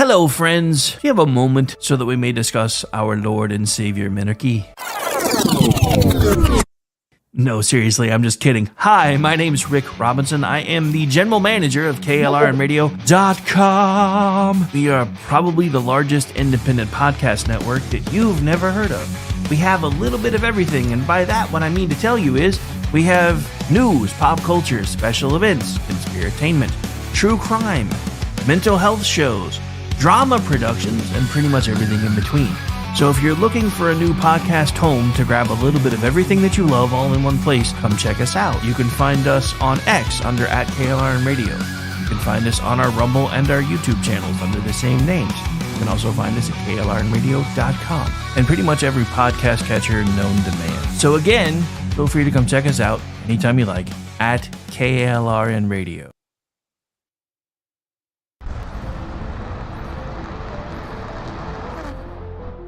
Hello, friends. Do you have a moment so that we may discuss our Lord and Savior Minarchy? No, seriously, I'm just kidding. Hi, my name's Rick Robinson. I am the general manager of KLRNradio.com. We are probably the largest independent podcast network that you've never heard of. We have a little bit of everything, and by that, what I mean to tell you is we have news, pop culture, special events, conspiratainment, true crime, mental health shows, drama productions, and pretty much everything in between. So if you're looking for a new podcast home to grab a little bit of everything that you love all in one place, come check us out. You can find us on X under @KLRNradio. You can find us on our Rumble and our YouTube channels under the same names. You can also find us at KLRNradio.com and pretty much every podcast catcher known to man. So again, feel free to come check us out anytime you like at KLRNradio.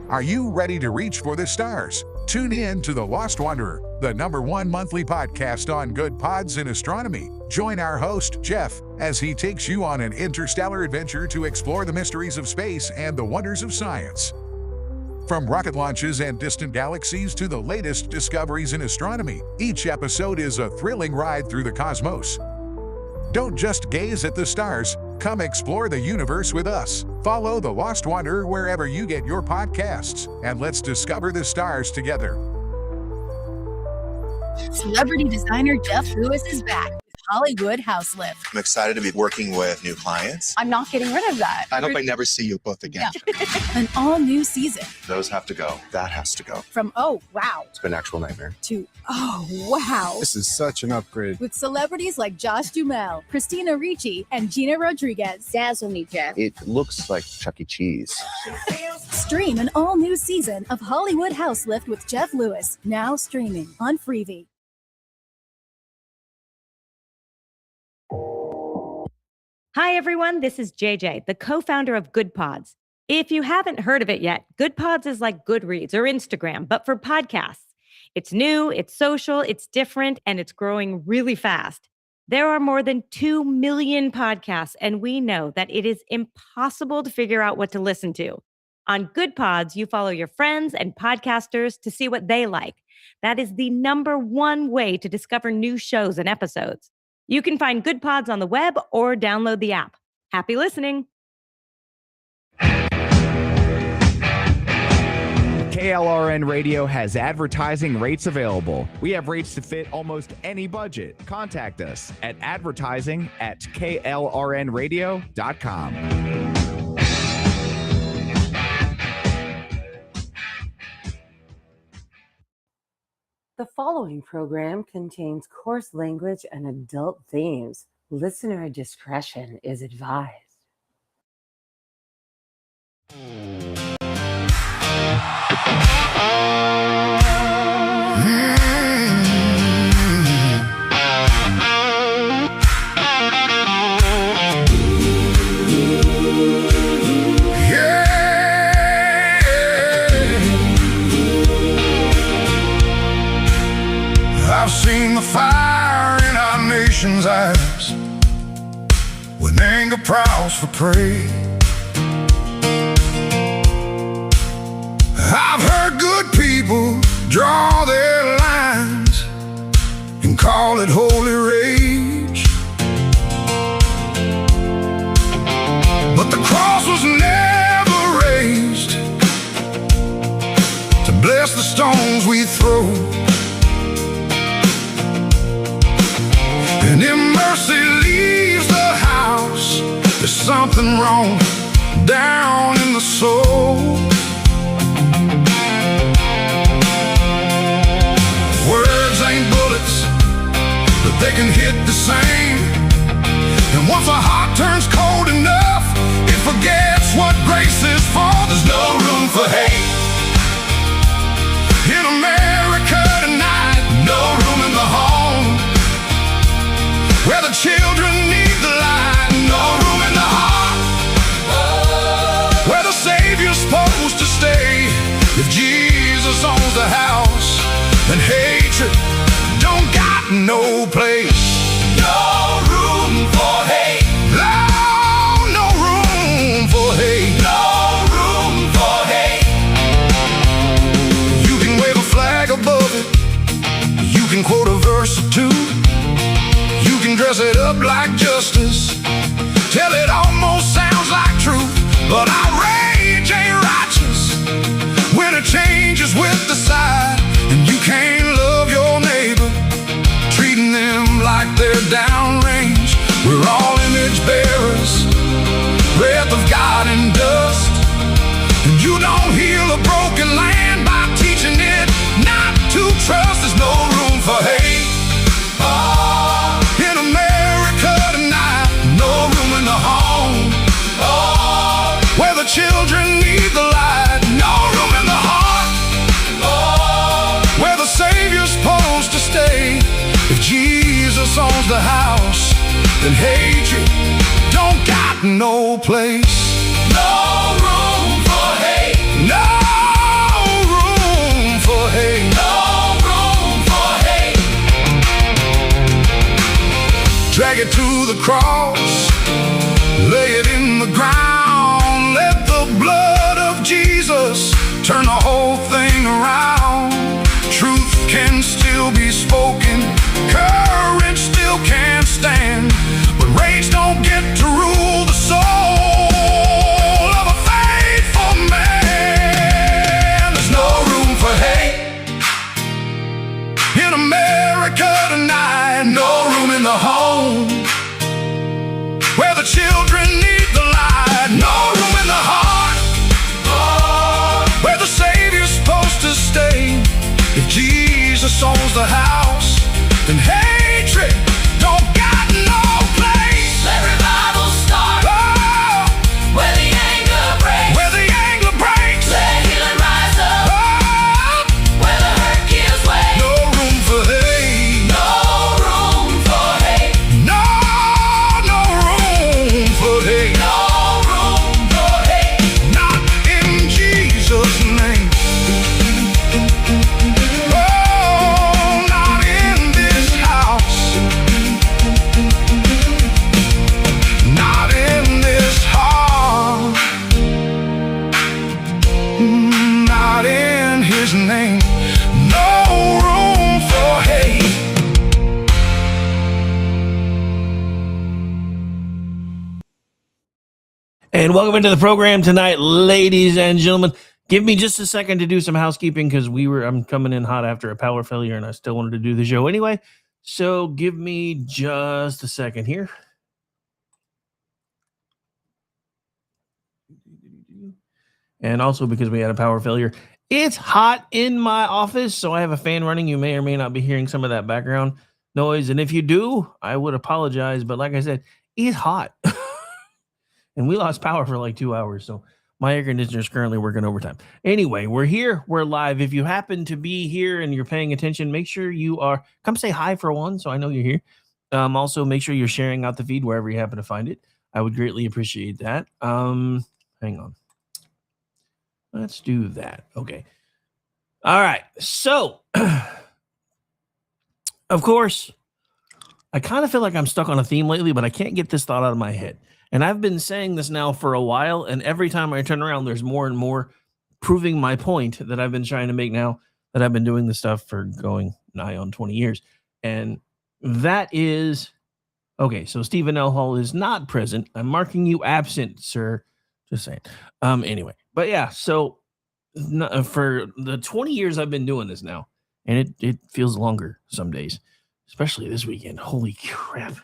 Are you ready to reach for the stars? Tune in to The Lost Wanderer, the #1 monthly podcast on good pods in astronomy. Join our host, Jeff, as he takes you on an interstellar adventure to explore the mysteries of space and the wonders of science. From rocket launches and distant galaxies to the latest discoveries in astronomy, each episode is a thrilling ride through the cosmos. Don't just gaze at the stars. Come explore the universe with us. Follow The Lost Wanderer wherever you get your podcasts, and let's discover the stars together. Celebrity designer Jeff Lewis is back with Hollywood House Lift. I'm excited to be working with new clients. I'm not getting rid of that. I hope I never see you both again. Yeah. An all-new season. Those have to go. That has to go. From oh, wow, It's been an actual nightmare. to oh, wow. This is such an upgrade. With celebrities like Josh Duhamel, Christina Ricci, and Gina Rodriguez. Dazzle me, Jeff. It looks like Chuck E. Cheese. Stream an all-new season of Hollywood House Lift with Jeff Lewis, now streaming on Freevee. Hi, everyone. This is JJ, the co-founder of Good Pods. If you haven't heard of it yet, Good Pods is like Goodreads or Instagram, but for podcasts. It's new, it's social, it's different, and it's growing really fast. There are more than 2 million podcasts, and we know that it is impossible to figure out what to listen to. On Good Pods, you follow your friends and podcasters to see what they like. That is the #1 way to discover new shows and episodes. You can find Good Pods on the web or download the app. Happy listening. KLRN Radio has advertising rates available. We have rates to fit almost any budget. Contact us at advertising@klrnradio.com. The following program contains coarse language and adult themes. Listener discretion is advised. I've seen the fire in our nation's eyes when anger prowls for prey. I've heard good people draw their lines and call it holy rage, but the cross was never raised to bless the stones we throw. And if mercy leaves the house, there's something wrong down in the soul. Words ain't bullets, but they can hit the same. And once a heart turns cold enough, it forgets what grace is for. There's no room for hate in America tonight. No room in the home where the children need the light. No room in the heart where the Savior's supposed to stay. If Jesus owns the house, then hatred don't got no place. No room for hate. No room for hate. up like justice, till it almost sounds like truth. But outrage ain't righteous when it changes with the side, and you can't love your neighbor, treating them like they're downrange. We're all image bearers, breath of God and dust, and you don't heal a broken land by teaching it not to trust. There's no room for hate in America tonight. No room in the home where the children need the light. No room in the heart where the Savior's supposed to stay. If Jesus owns the house, then hatred don't got no place. No room for hate. No room for hate. No room for hate. Drag it to the cross, lay it in the ground. Let the blood of Jesus turn the whole thing around. Truth can still be spoken, courage still can stand, but rage don't get to rule the soul of a faithful man. There's no room for hate in America tonight. No room in the home where the children need the light. No room in the heart where the Savior's supposed to stay. If Jesus owns the house, then hatred don't got no place. Let revival start where the anger breaks. Where the anger breaks. Let healing rise up where the hurt gives way. No room for hate. No room for hate. No room for hate. No room for hate. Not in Jesus' name. Not in this house. Not in this heart. Not in His name. No room for hate. And welcome into the program tonight, ladies and gentlemen. Give me just a second to do some housekeeping because I'm coming in hot after a power failure and I still wanted to do the show anyway. So give me just a second here. And also because we had a power failure, it's hot in my office, so I have a fan running. You may or may not be hearing some of that background noise. And if you do, I would apologize. But like I said, it's hot. And we lost power for like 2 hours. So my air conditioner is currently working overtime. Anyway, we're here. We're live. If you happen to be here and you're paying attention, make sure you are. Come say hi for one so I know you're here. Also, make sure you're sharing out the feed wherever you happen to find it. I would greatly appreciate that. Hang on. Let's do that. Okay. All right. So, of course, I kind of feel like I'm stuck on a theme lately, but I can't get this thought out of my head. And I've been saying this now for a while, and every time I turn around, there's more and more proving my point that I've been trying to make now that I've been doing this stuff for going nigh on 20 years. And that is, okay, so Stephen L. Hall is not present. I'm marking you absent, sir. Just saying. Anyway, but yeah, so for the 20 years I've been doing this now, and it feels longer some days, especially this weekend. Holy crap.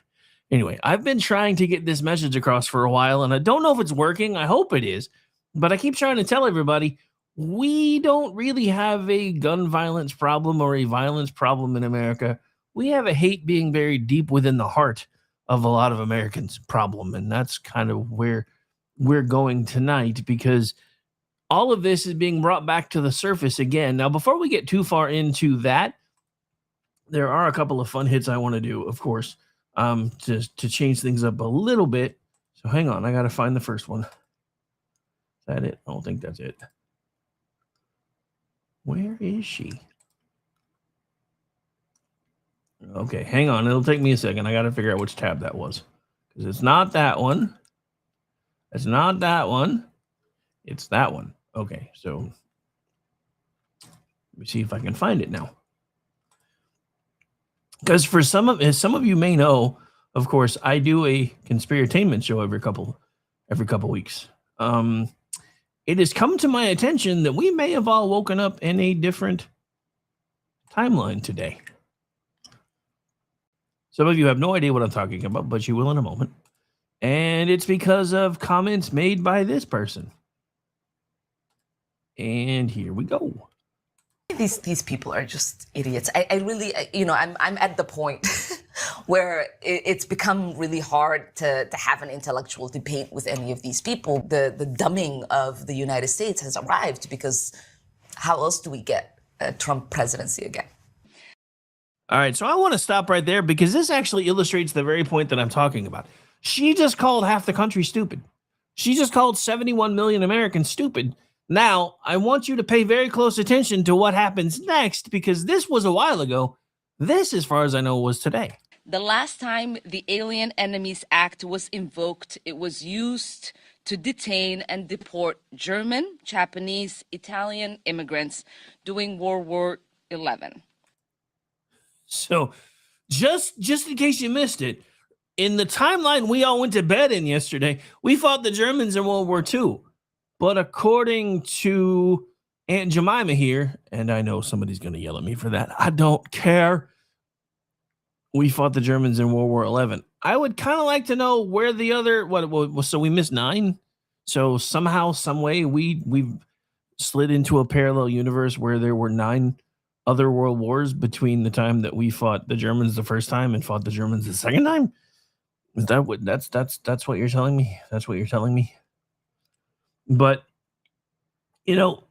Anyway, I've been trying to get this message across for a while, and I don't know if it's working. I hope it is, but I keep trying to tell everybody we don't really have a gun violence problem or a violence problem in America. We have a hate being very deep within the heart of a lot of Americans problem, and that's kind of where we're going tonight because all of this is being brought back to the surface again. Now, before we get too far into that, there are a couple of fun hits I want to do, of course. To change things up a little bit. So hang on, I got to find the first one. Is that it? I don't think that's it. Where is she? Okay, hang on. It'll take me a second. I got to figure out which tab that was. Because it's not that one. It's not that one. It's that one. Okay, so let me see if I can find it now. Because for some of you may know, Of course, I do a conspiratainment show every couple weeks. It has come to my attention that we may have all woken up in a different timeline today. Some of you have no idea what I'm talking about, but you will in a moment. And it's because of comments made by this person. And here we go. These people are just idiots. I really, I'm at the point where it's become really hard to have an intellectual debate with any of these people. The dumbing of the United States has arrived, because how else do we get a Trump presidency again? All right, so I want to stop right there, because this actually illustrates the very point that I'm talking about. She just called half the country stupid. She just called 71 million Americans stupid. Now, I want you to pay very close attention to what happens next, because this was a while ago. This, as far as I know, was today. The last time the Alien Enemies Act was invoked, it was used to detain and deport German, Japanese, Italian immigrants during World War XI. So, just in case you missed it, in the timeline we all went to bed in yesterday, we fought the Germans in World War II. But according to Aunt Jemima here, and I know somebody's going to yell at me for that, I don't care, we fought the Germans in World War XI. I would kind of like to know where the other, so we missed 9? So somehow, some way, we've slid into a parallel universe where there were 9 other world wars between the time that we fought the Germans the first time and fought the Germans the second time? Is that what that's what you're telling me? That's what you're telling me? But,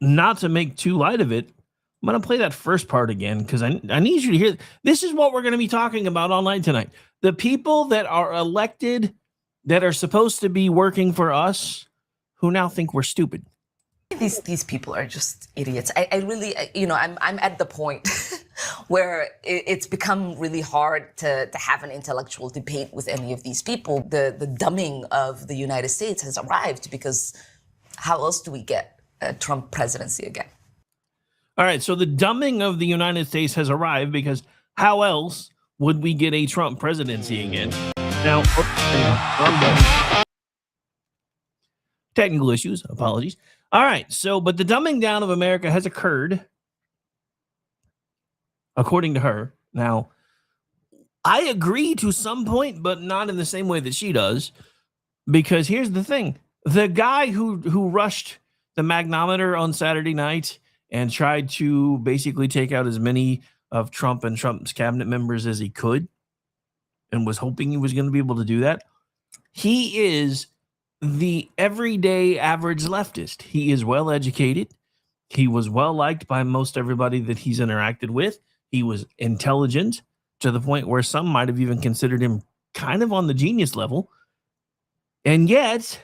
not to make too light of it, I'm going to play that first part again, because I need you to hear. This is what we're going to be talking about all night tonight. The people that are elected, that are supposed to be working for us, who now think we're stupid. These people are just idiots. I really, I'm at the point where it's become really hard to have an intellectual debate with any of these people. The dumbing of the United States has arrived, because how else do we get a Trump presidency again? All right, so the dumbing of the United States has arrived, because how else would we get a Trump presidency again? Now, technical issues, apologies. All right, so, but the dumbing down of America has occurred, according to her. Now, I agree to some point, but not in the same way that she does, because here's the thing. The guy who rushed the magnometer on Saturday night and tried to basically take out as many of Trump and Trump's cabinet members as he could, and was hoping he was going to be able to do that, he is the everyday average leftist. He is well educated. He was well liked by most everybody that he's interacted with. He was intelligent to the point where some might have even considered him kind of on the genius level. And yet,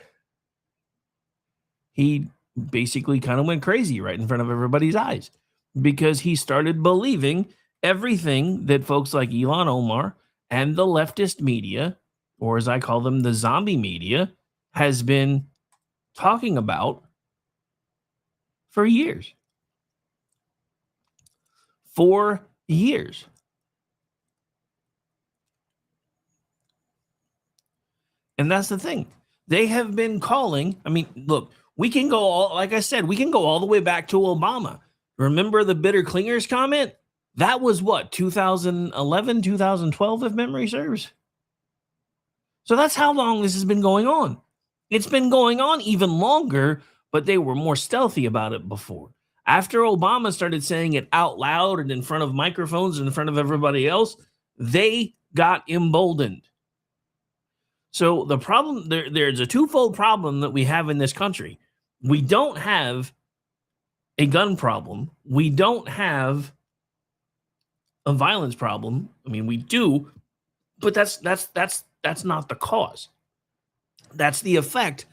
he basically kind of went crazy right in front of everybody's eyes, because he started believing everything that folks like Elon Omar and the leftist media, or as I call them, the zombie media, has been talking about for years. 4 years. And that's the thing. They have been calling, look, we can go like I said, we can go all the way back to Obama. Remember the bitter clingers comment? That was what, 2011, 2012, if memory serves? So that's how long this has been going on. It's been going on even longer, but they were more stealthy about it before. After Obama started saying it out loud and in front of microphones and in front of everybody else, they got emboldened. So the problem, there's a twofold problem that we have in this country. We don't have a gun problem. We don't have a violence problem. We do, but that's not the cause. That's the effect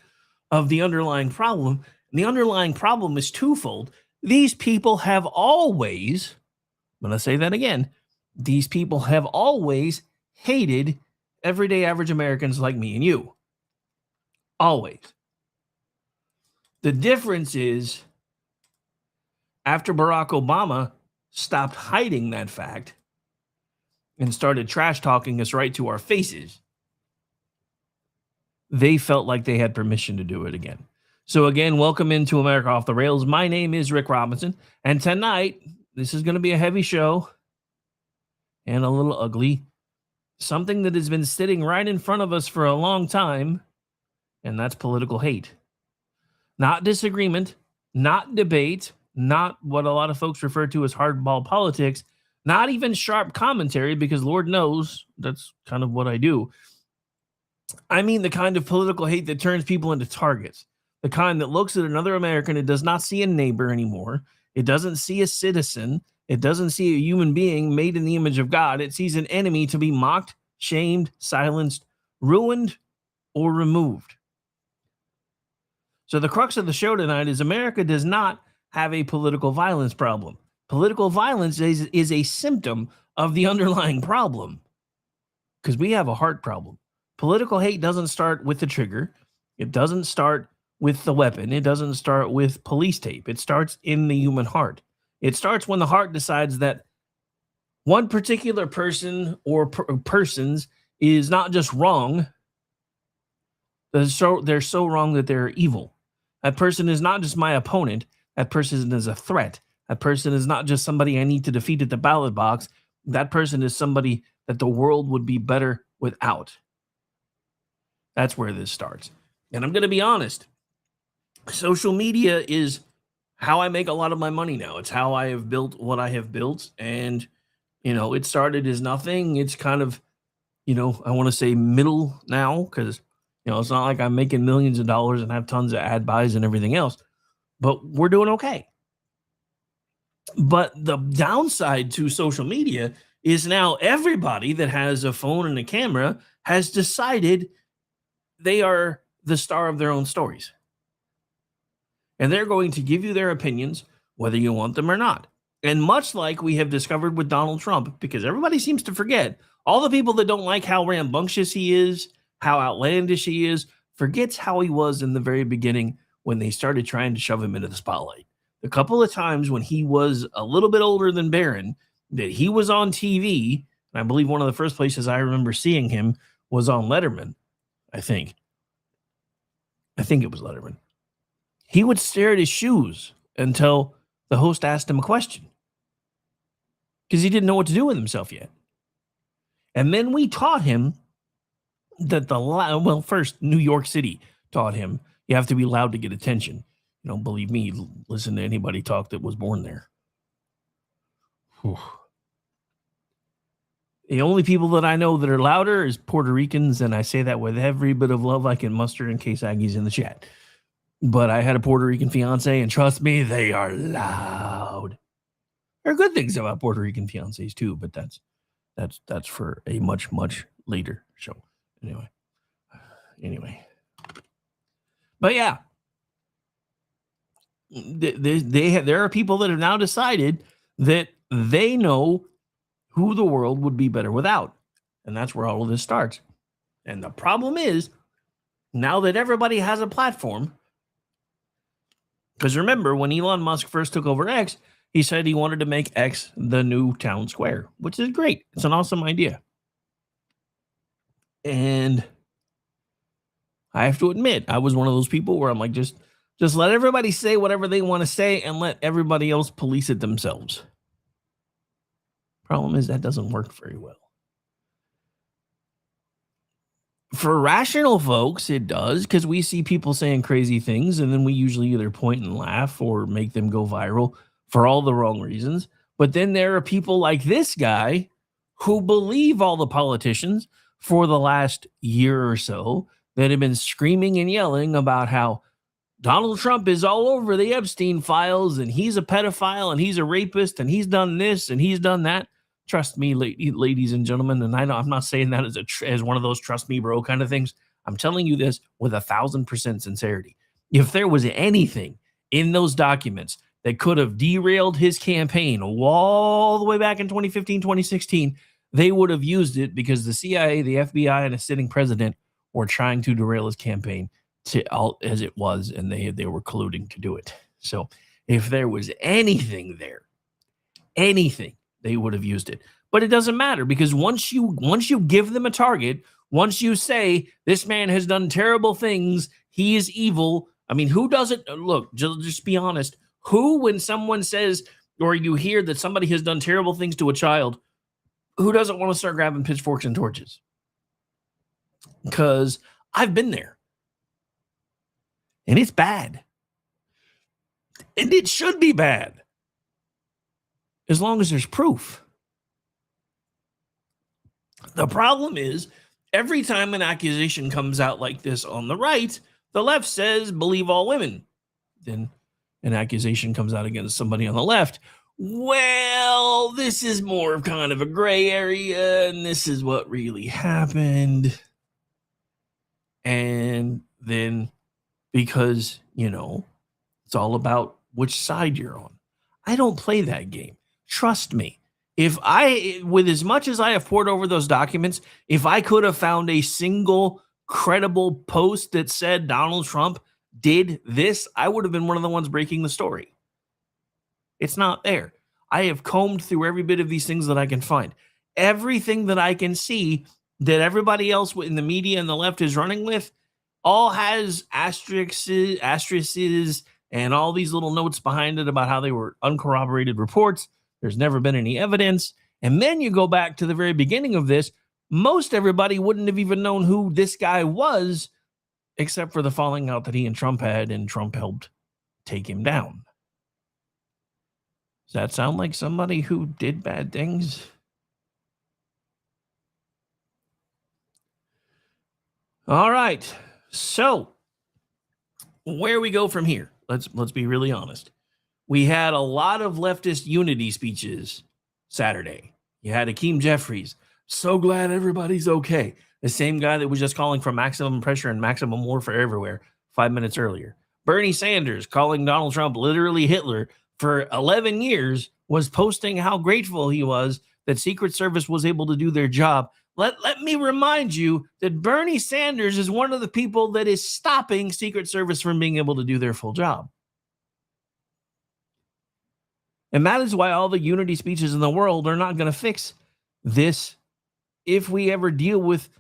of the underlying problem. And the underlying problem is twofold. These people have always, I'm going to say that again, these people have always hated everyday average Americans like me and you. Always. The difference is, after Barack Obama stopped hiding that fact and started trash talking us right to our faces, they felt like they had permission to do it again. So again, welcome into America Off the Rails. My name is Rick Robinson, and tonight, this is going to be a heavy show and a little ugly. Something that has been sitting right in front of us for a long time, and that's political hate. Not disagreement, not debate, not what a lot of folks refer to as hardball politics, not even sharp commentary, because Lord knows that's kind of what I do. I mean the kind of political hate that turns people into targets. The kind that looks at another American and does not see a neighbor anymore. It doesn't see a citizen. It doesn't see a human being made in the image of God. It sees an enemy to be mocked, shamed, silenced, ruined, or removed. So the crux of the show tonight is America does not have a political violence problem. Political violence is a symptom of the underlying problem, because we have a heart problem. Political hate doesn't start with the trigger. It doesn't start with the weapon. It doesn't start with police tape. It starts in the human heart. It starts when the heart decides that one particular person or persons is not just wrong. They're so wrong that they're evil. That person is not just my opponent. That person is a threat. That person is not just somebody I need to defeat at the ballot box. That person is somebody that the world would be better without. That's where this starts. And I'm going to be honest. Social media is how I make a lot of my money now. It's how I have built what I have built. And, it started as nothing. It's kind of, I want to say middle now, because, it's not like I'm making millions of dollars and have tons of ad buys and everything else, but we're doing okay. But the downside to social media is now everybody that has a phone and a camera has decided they are the star of their own stories. And they're going to give you their opinions, whether you want them or not. And much like we have discovered with Donald Trump, because everybody seems to forget, all the people that don't like how rambunctious he is, how outlandish he is, forgets how he was in the very beginning when they started trying to shove him into the spotlight. The couple of times when he was a little bit older than Barron, that he was on TV, and I believe one of the first places I remember seeing him was on Letterman, I think it was Letterman. He would stare at his shoes until the host asked him a question, because he didn't know what to do with himself yet. And then we taught him that first New York City taught him you have to be loud to get attention. Believe me, listen to anybody talk that was born there. Whew. The only people that I know that are louder is Puerto Ricans, and I say that with every bit of love I can muster in case Aggie's in the chat. But I had a Puerto Rican fiance, and trust me, they are loud. There are good things about Puerto Rican fiancés too, but that's for a much, much later show. Anyway. But yeah, there are people that have now decided that they know who the world would be better without. And that's where all of this starts. And the problem is, now that everybody has a platform, because remember, when Elon Musk first took over X, he said he wanted to make X the new town square, which is great. It's an awesome idea. And I have to admit, I was one of those people where I'm like, just let everybody say whatever they want to say and let everybody else police it themselves. Problem is, that doesn't work very well. For rational folks, it does, because we see people saying crazy things, and then we usually either point and laugh or make them go viral for all the wrong reasons. But then there are people like this guy who believe all the politicians for the last year or so that have been screaming and yelling about how Donald Trump is all over the Epstein files, and he's a pedophile, and he's a rapist, and he's done this, and he's done that. Trust me, ladies and gentlemen, and I know I'm not saying that as one of those trust me, bro kind of things. I'm telling you this with 1,000% sincerity. If there was anything in those documents that could have derailed his campaign all the way back in 2015, 2016, they would have used it, because the CIA, the FBI, and a sitting president were trying to derail his campaign as it was, and they were colluding to do it. So if there was anything there, they would have used it. But it doesn't matter, because once you give them a target, Once you say this man has done terrible things, he is evil. I mean, who doesn't look? Just be honest. Who, when someone says or you hear that somebody has done terrible things to a child, who doesn't want to start grabbing pitchforks and torches? Because I've been there. And it's bad. And it should be bad. As long as there's proof. The problem is, every time an accusation comes out like this on the right, the left says, believe all women. Then an accusation comes out against somebody on the left. Well, this is more of kind of a gray area, and this is what really happened. And then, because, it's all about which side you're on. I don't play that game. Trust me. With as much as I have poured over those documents, if I could have found a single credible post that said Donald Trump did this, I would have been one of the ones breaking the story. It's not there. I have combed through every bit of these things that I can find. Everything that I can see that everybody else in the media and the left is running with all has asterisks and all these little notes behind it about how they were uncorroborated reports. There's never been any evidence. And then you go back to the very beginning of this. Most everybody wouldn't have even known who this guy was, except for the falling out that he and Trump had, and Trump helped take him down. Does that sound like somebody who did bad things? All right. So, where we go from here? Let's be really honest. We had a lot of leftist unity speeches Saturday. You had Hakeem Jeffries. So glad everybody's okay. The same guy that was just calling for maximum pressure and maximum warfare everywhere 5 minutes earlier. Bernie Sanders, calling Donald Trump literally Hitler for 11 years, was posting how grateful he was that Secret Service was able to do their job. Let me remind you that Bernie Sanders is one of the people that is stopping Secret Service from being able to do their full job. And that is why all the unity speeches in the world are not going to fix this if we ever deal with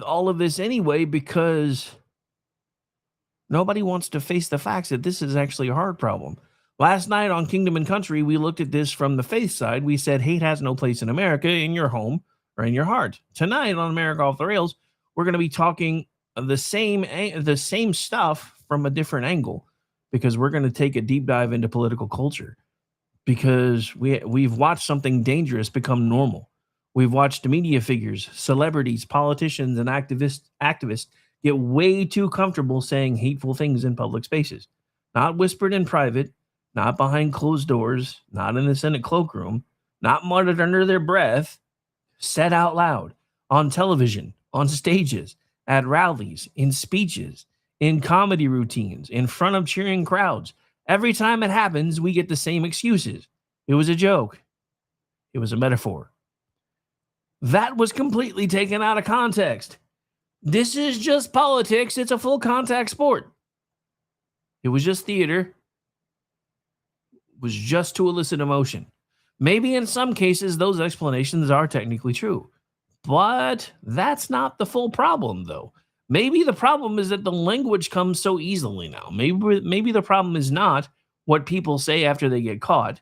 all of this anyway, because nobody wants to face the facts that this is actually a hard problem. Last night on Kingdom and Country, we looked at this from the faith side. We said hate has no place in America, in your home or in your heart. Tonight on America Off the Rails, we're going to be talking the same stuff from a different angle, because we're going to take a deep dive into political culture. Because we've watched something dangerous become normal. We've watched media figures, celebrities, politicians, and activists get way too comfortable saying hateful things in public spaces. Not whispered in private, not behind closed doors, not in the Senate cloakroom, not muttered under their breath, said out loud, on television, on stages, at rallies, in speeches, in comedy routines, in front of cheering crowds. Every time it happens, we get the same excuses. It was a joke. It was a metaphor. That was completely taken out of context. This is just politics. It's a full contact sport. It was just theater. It was just to elicit emotion. Maybe in some cases, those explanations are technically true. But that's not the full problem, though. Maybe the problem is that the language comes so easily now. Maybe the problem is not what people say after they get caught.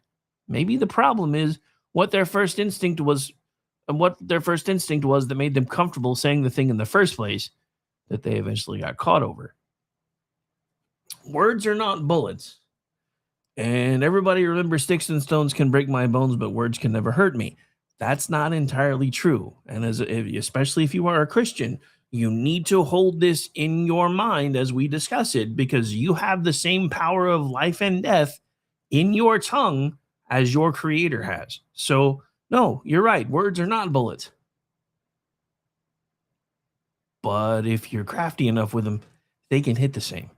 Maybe the problem is what their first instinct was that made them comfortable saying the thing in the first place that they eventually got caught over. Words are not bullets. And everybody remember sticks and stones can break my bones, but words can never hurt me. That's not entirely true. And especially if you are a Christian, you need to hold this in your mind as we discuss it, because you have the same power of life and death in your tongue as your Creator has. So, no, you're right. Words are not bullets. But if you're crafty enough with them, they can hit the same.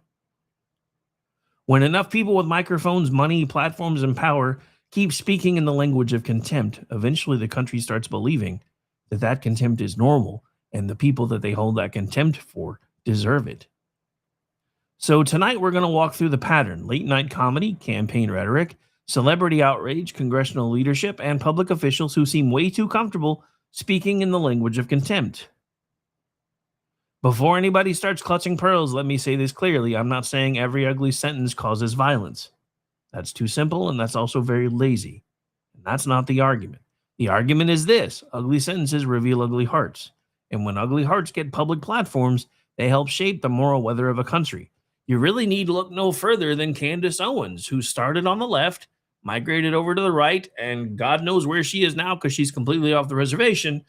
When enough people with microphones, money, platforms, and power keep speaking in the language of contempt, eventually the country starts believing that contempt is normal, and the people that they hold that contempt for deserve it. So tonight we're going to walk through the pattern: late night comedy, campaign rhetoric, celebrity outrage, congressional leadership, and public officials who seem way too comfortable speaking in the language of contempt. Before anybody starts clutching pearls, let me say this clearly. I'm not saying every ugly sentence causes violence. That's too simple, and that's also very lazy. And that's not the argument. The argument is this: ugly sentences reveal ugly hearts. And when ugly hearts get public platforms, they help shape the moral weather of a country. You really need to look no further than Candace Owens, who started on the left, migrated over to the right, and God knows where she is now because she's completely off the reservation,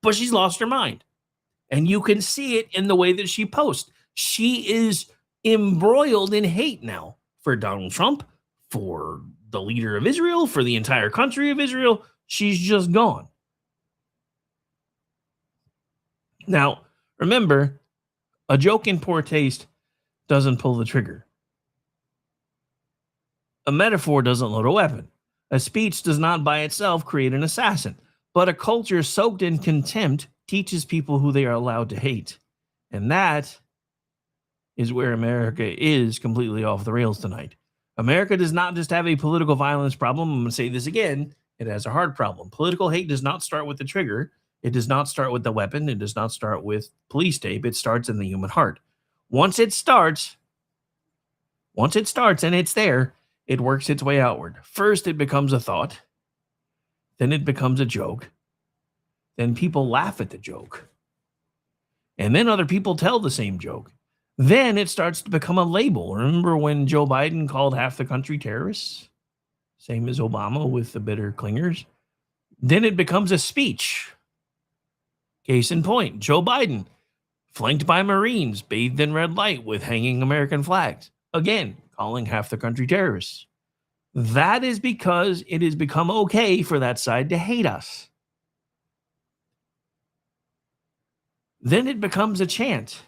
but she's lost her mind. And you can see it in the way that she posts. She is embroiled in hate now for Donald Trump, for the leader of Israel, for the entire country of Israel. She's just gone. Now, remember, a joke in poor taste doesn't pull the trigger. A metaphor doesn't load a weapon. A speech does not by itself create an assassin. But a culture soaked in contempt teaches people who they are allowed to hate. And that is where America is completely off the rails tonight. America does not just have a political violence problem. I'm going to say this again. It has a hard problem. Political hate does not start with the trigger. It does not start with the weapon. It does not start with police tape. It starts in the human heart. Once it starts and it's there, it works its way outward. First, it becomes a thought. Then it becomes a joke. Then people laugh at the joke. And then other people tell the same joke. Then it starts to become a label. Remember when Joe Biden called half the country terrorists? Same as Obama with the bitter clingers. Then it becomes a speech. Case in point, Joe Biden, flanked by Marines, bathed in red light with hanging American flags. Again, calling half the country terrorists. That is because it has become okay for that side to hate us. Then it becomes a chant.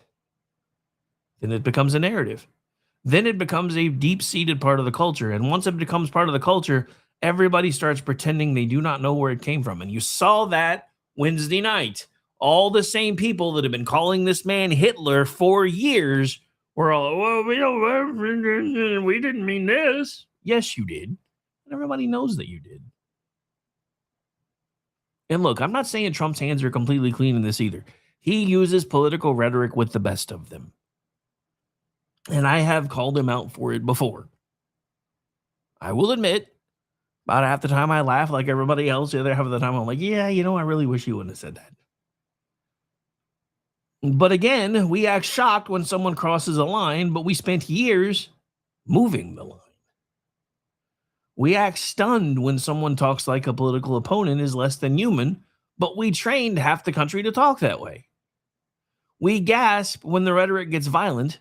Then it becomes a narrative. Then it becomes a deep-seated part of the culture. And once it becomes part of the culture, everybody starts pretending they do not know where it came from. And you saw that Wednesday night. All the same people that have been calling this man Hitler for years were all, well, we didn't mean this. Yes, you did. And everybody knows that you did. And look, I'm not saying Trump's hands are completely clean in this either. He uses political rhetoric with the best of them. And I have called him out for it before. I will admit, about half the time I laugh like everybody else. The other half of the time I'm like, yeah, I really wish you wouldn't have said that. But again, we act shocked when someone crosses a line, but we spent years moving the line. We act stunned when someone talks like a political opponent is less than human, but we trained half the country to talk that way. We gasp when the rhetoric gets violent,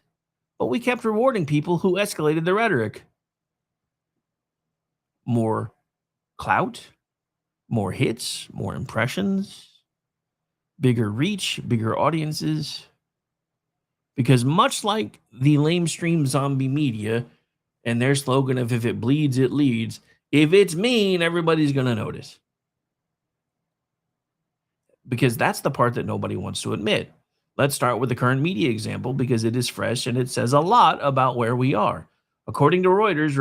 but we kept rewarding people who escalated the rhetoric. More clout, more hits, more impressions, bigger reach, bigger audiences. Because much like the lamestream zombie media and their slogan of if it bleeds, it leads, if it's mean, everybody's going to notice. Because that's the part that nobody wants to admit. Let's start with the current media example because it is fresh and it says a lot about where we are. According to Reuters,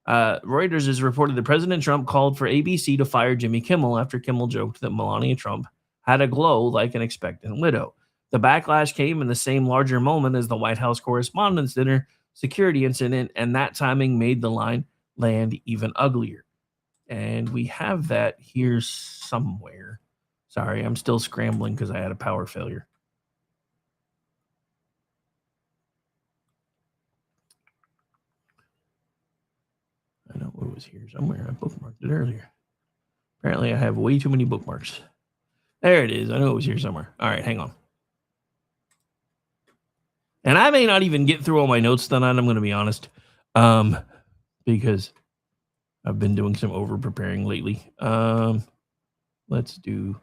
Reuters has reported that President Trump called for ABC to fire Jimmy Kimmel after Kimmel joked that Melania Trump had a glow like an expectant widow. The backlash came in the same larger moment as the White House Correspondents' Dinner security incident, and that timing made the line land even uglier. And we have that here somewhere. Sorry, I'm still scrambling because I had a power failure. I know it was here somewhere. I bookmarked it earlier. Apparently, I have way too many bookmarks. There it is. I know it was here somewhere. All right, hang on. And I may not even get through all my notes tonight, I'm going to be honest, because I've been doing some over-preparing lately. Let's do...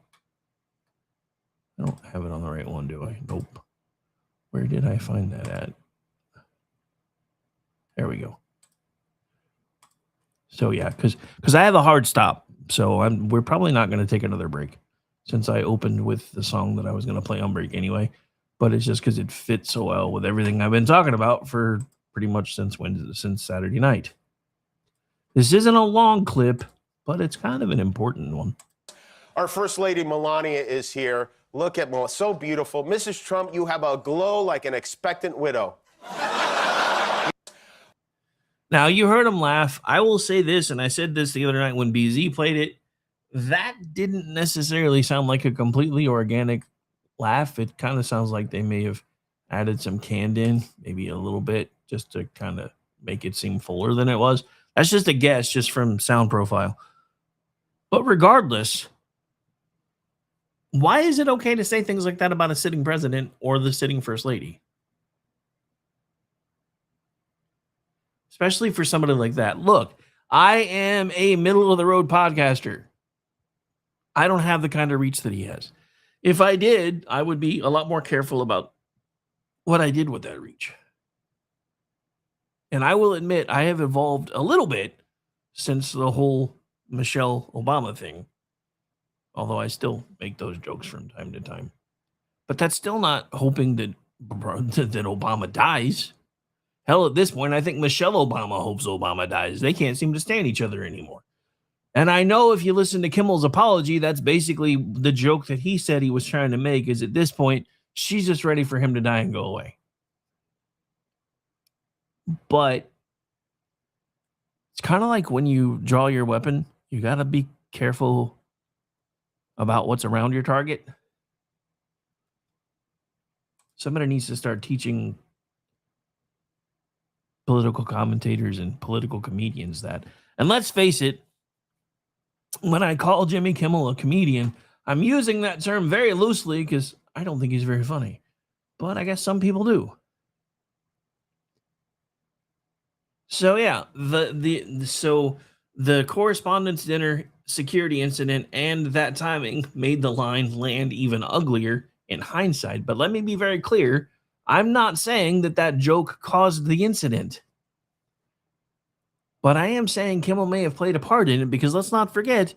I don't have it on the right one, do I? Nope. Where did I find that at? There we go. So, yeah, because I have a hard stop. So we're probably not going to take another break since I opened with the song that I was going to play on break anyway. But it's just because it fits so well with everything I've been talking about for pretty much since Saturday night. This isn't a long clip, but it's kind of an important one. Our First Lady Melania is here. Look at Melania, so beautiful. Mrs. Trump, you have a glow like an expectant widow. Now, you heard him laugh. I will say this, and I said this the other night when BZ played it. That didn't necessarily sound like a completely organic laugh. It kind of sounds like they may have added some canned in, maybe a little bit, just to kind of make it seem fuller than it was. That's just a guess, just from sound profile. But regardless, why is it okay to say things like that about a sitting president or the sitting first lady? Especially for somebody like that. Look, I am a middle-of-the-road podcaster. I don't have the kind of reach that he has. If I did, I would be a lot more careful about what I did with that reach. And I will admit, I have evolved a little bit since the whole Michelle Obama thing. Although I still make those jokes from time to time. But that's still not hoping that Obama dies. Hell, at this point, I think Michelle Obama hopes Obama dies. They can't seem to stand each other anymore. And I know if you listen to Kimmel's apology, that's basically the joke that he said he was trying to make, is at this point, she's just ready for him to die and go away. But it's kind of like when you draw your weapon, you got to be careful about what's around your target. Somebody needs to start teaching political commentators and political comedians that. And let's face it, when I call Jimmy Kimmel a comedian, I'm using that term very loosely because I don't think he's very funny. But I guess some people do. So yeah, the correspondence dinner security incident and that timing made the line land even uglier in hindsight. But let me be very clear. I'm not saying that joke caused the incident. But I am saying Kimmel may have played a part in it because let's not forget,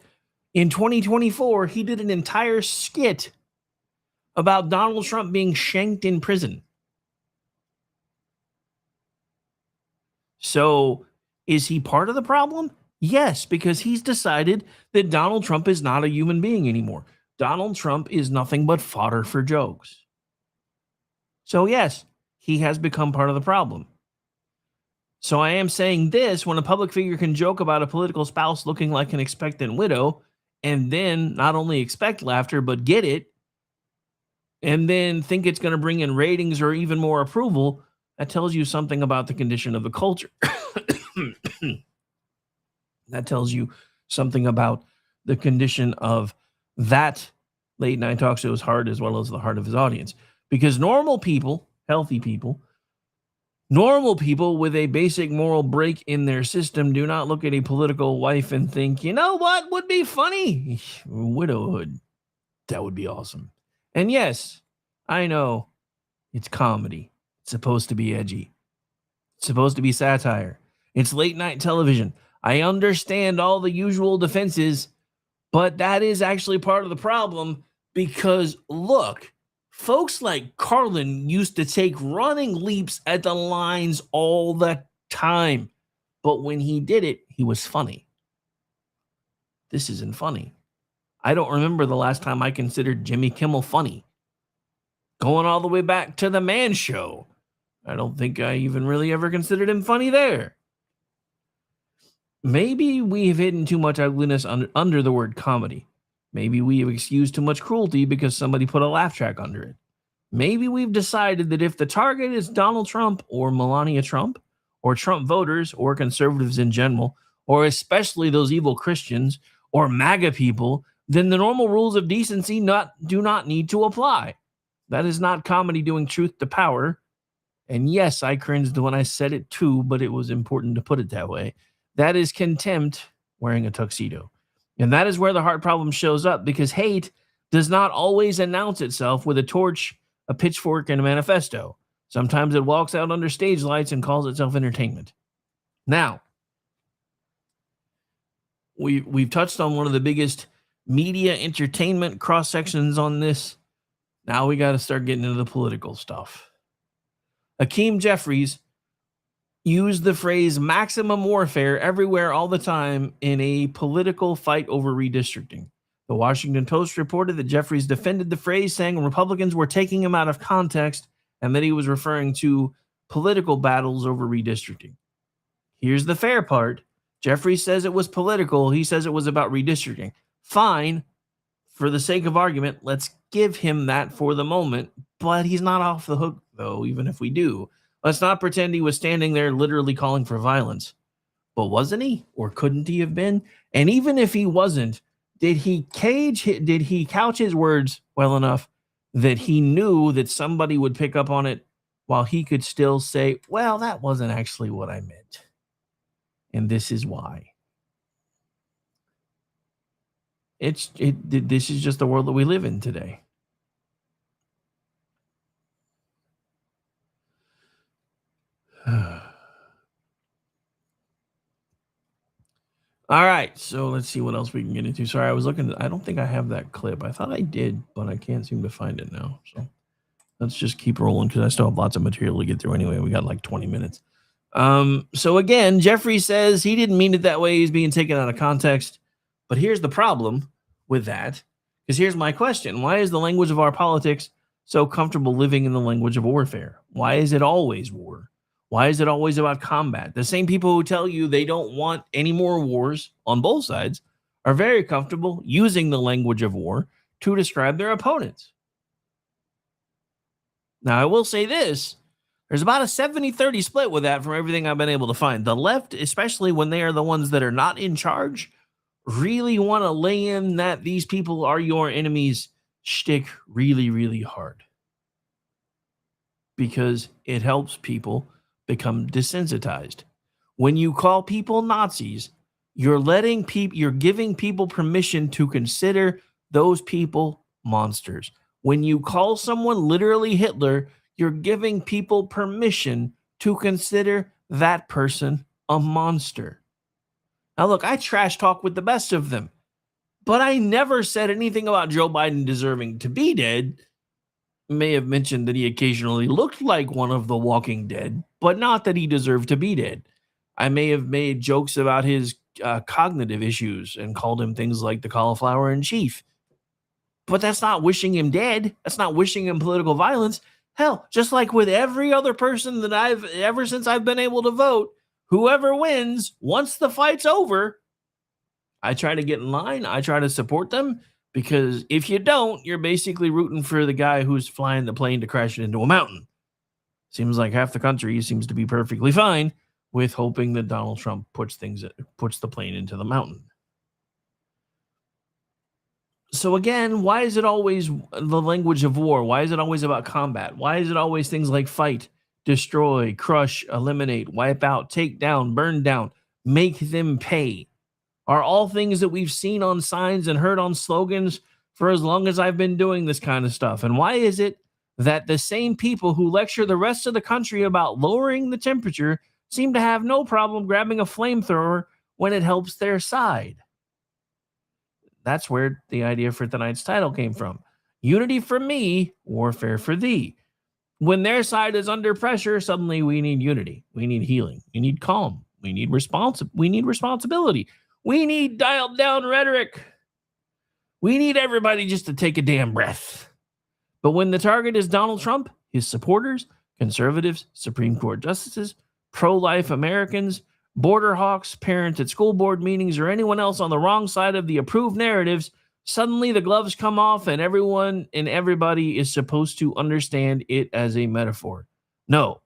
in 2024, he did an entire skit about Donald Trump being shanked in prison. So is he part of the problem? Yes, because he's decided that Donald Trump is not a human being anymore. Donald Trump is nothing but fodder for jokes. So yes, he has become part of the problem. So I am saying this, when a public figure can joke about a political spouse looking like an expectant widow, and then not only expect laughter, but get it, and then think it's going to bring in ratings or even more approval, that tells you something about the condition of the culture. That tells you something about the condition of that late night talk show's heart as well as the heart of his audience. Because normal people, healthy people, normal people with a basic moral break in their system do not look at a political wife and think, you know what would be funny? Widowhood. That would be awesome. And yes, I know it's comedy. It's supposed to be edgy. It's supposed to be satire. It's late night television. I understand all the usual defenses, but that is actually part of the problem because, look, folks like Carlin used to take running leaps at the lines all the time. But when he did it, he was funny. This isn't funny. I don't remember the last time I considered Jimmy Kimmel funny. Going all the way back to The Man Show. I don't think I even really ever considered him funny there. Maybe we have hidden too much ugliness under the word comedy. Maybe we have excused too much cruelty because somebody put a laugh track under it. Maybe we've decided that if the target is Donald Trump or Melania Trump or Trump voters or conservatives in general, or especially those evil Christians or MAGA people, then the normal rules of decency do not need to apply. That is not comedy doing truth to power. And yes, I cringed when I said it too, but it was important to put it that way. That is contempt wearing a tuxedo. And that is where the heart problem shows up, because hate does not always announce itself with a torch, a pitchfork, and a manifesto. Sometimes it walks out under stage lights and calls itself entertainment. Now, we've touched on one of the biggest media entertainment cross sections on this. Now we got to start getting into the political stuff. Hakeem Jeffries used the phrase maximum warfare everywhere all the time in a political fight over redistricting. The Washington Post reported that Jeffries defended the phrase, saying Republicans were taking him out of context and that he was referring to political battles over redistricting. Here's the fair part. Jeffries says it was political. He says it was about redistricting. Fine. For the sake of argument, let's give him that for the moment. But he's not off the hook, though, even if we do. Let's not pretend he was standing there literally calling for violence. But wasn't he? Or couldn't he have been? And even if he wasn't, did he couch his words well enough that he knew that somebody would pick up on it while he could still say, well, that wasn't actually what I meant. And this is why. This is just the world that we live in today. All right, so let's see what else we can get into. Sorry, I was looking. I don't think I have that clip. I thought I did, but I can't seem to find it now. So let's just keep rolling because I still have lots of material to get through anyway. We got like 20 minutes. So again, Jeffrey says he didn't mean it that way. He's being taken out of context. But here's the problem with that, because here's my question. Why is the language of our politics so comfortable living in the language of warfare? Why is it always war? Why is it always about combat? The same people who tell you they don't want any more wars on both sides are very comfortable using the language of war to describe their opponents. Now, I will say this. There's about a 70-30 split with that from everything I've been able to find. The left, especially when they are the ones that are not in charge, really want to lay in that these people are your enemies shtick really, really hard. Because it helps people become desensitized. When you call people Nazis, you're giving people permission to consider those people monsters. When you call someone literally Hitler, you're giving people permission to consider that person a monster. Now, look, I trash talk with the best of them, but I never said anything about Joe Biden deserving to be dead. May have mentioned that he occasionally looked like one of the Walking Dead, but not that he deserved to be dead. I may have made jokes about his cognitive issues and called him things like the cauliflower in chief. But that's not wishing him dead. That's not wishing him political violence. Hell, just like with every other person that ever since I've been able to vote, whoever wins, once the fight's over, I try to get in line. I try to support them. Because if you don't, you're basically rooting for the guy who's flying the plane to crash it into a mountain. Seems like half the country seems to be perfectly fine with hoping that Donald Trump puts the plane into the mountain. So again, why is it always the language of war? Why is it always about combat? Why is it always things like fight, destroy, crush, eliminate, wipe out, take down, burn down, make them pay? Are all things that we've seen on signs and heard on slogans for as long as I've been doing this kind of stuff? And why is it that the same people who lecture the rest of the country about lowering the temperature seem to have no problem grabbing a flamethrower when it helps their side? That's where the idea for tonight's title came from. Unity for me, warfare for thee. When their side is under pressure, suddenly we need unity. We need healing. We need calm. We need responsibility. We need dialed down rhetoric. We need everybody just to take a damn breath. But when the target is Donald Trump, his supporters, conservatives, Supreme Court justices, pro-life Americans, border hawks, parents at school board meetings, or anyone else on the wrong side of the approved narratives, suddenly the gloves come off and everyone and everybody is supposed to understand it as a metaphor. No,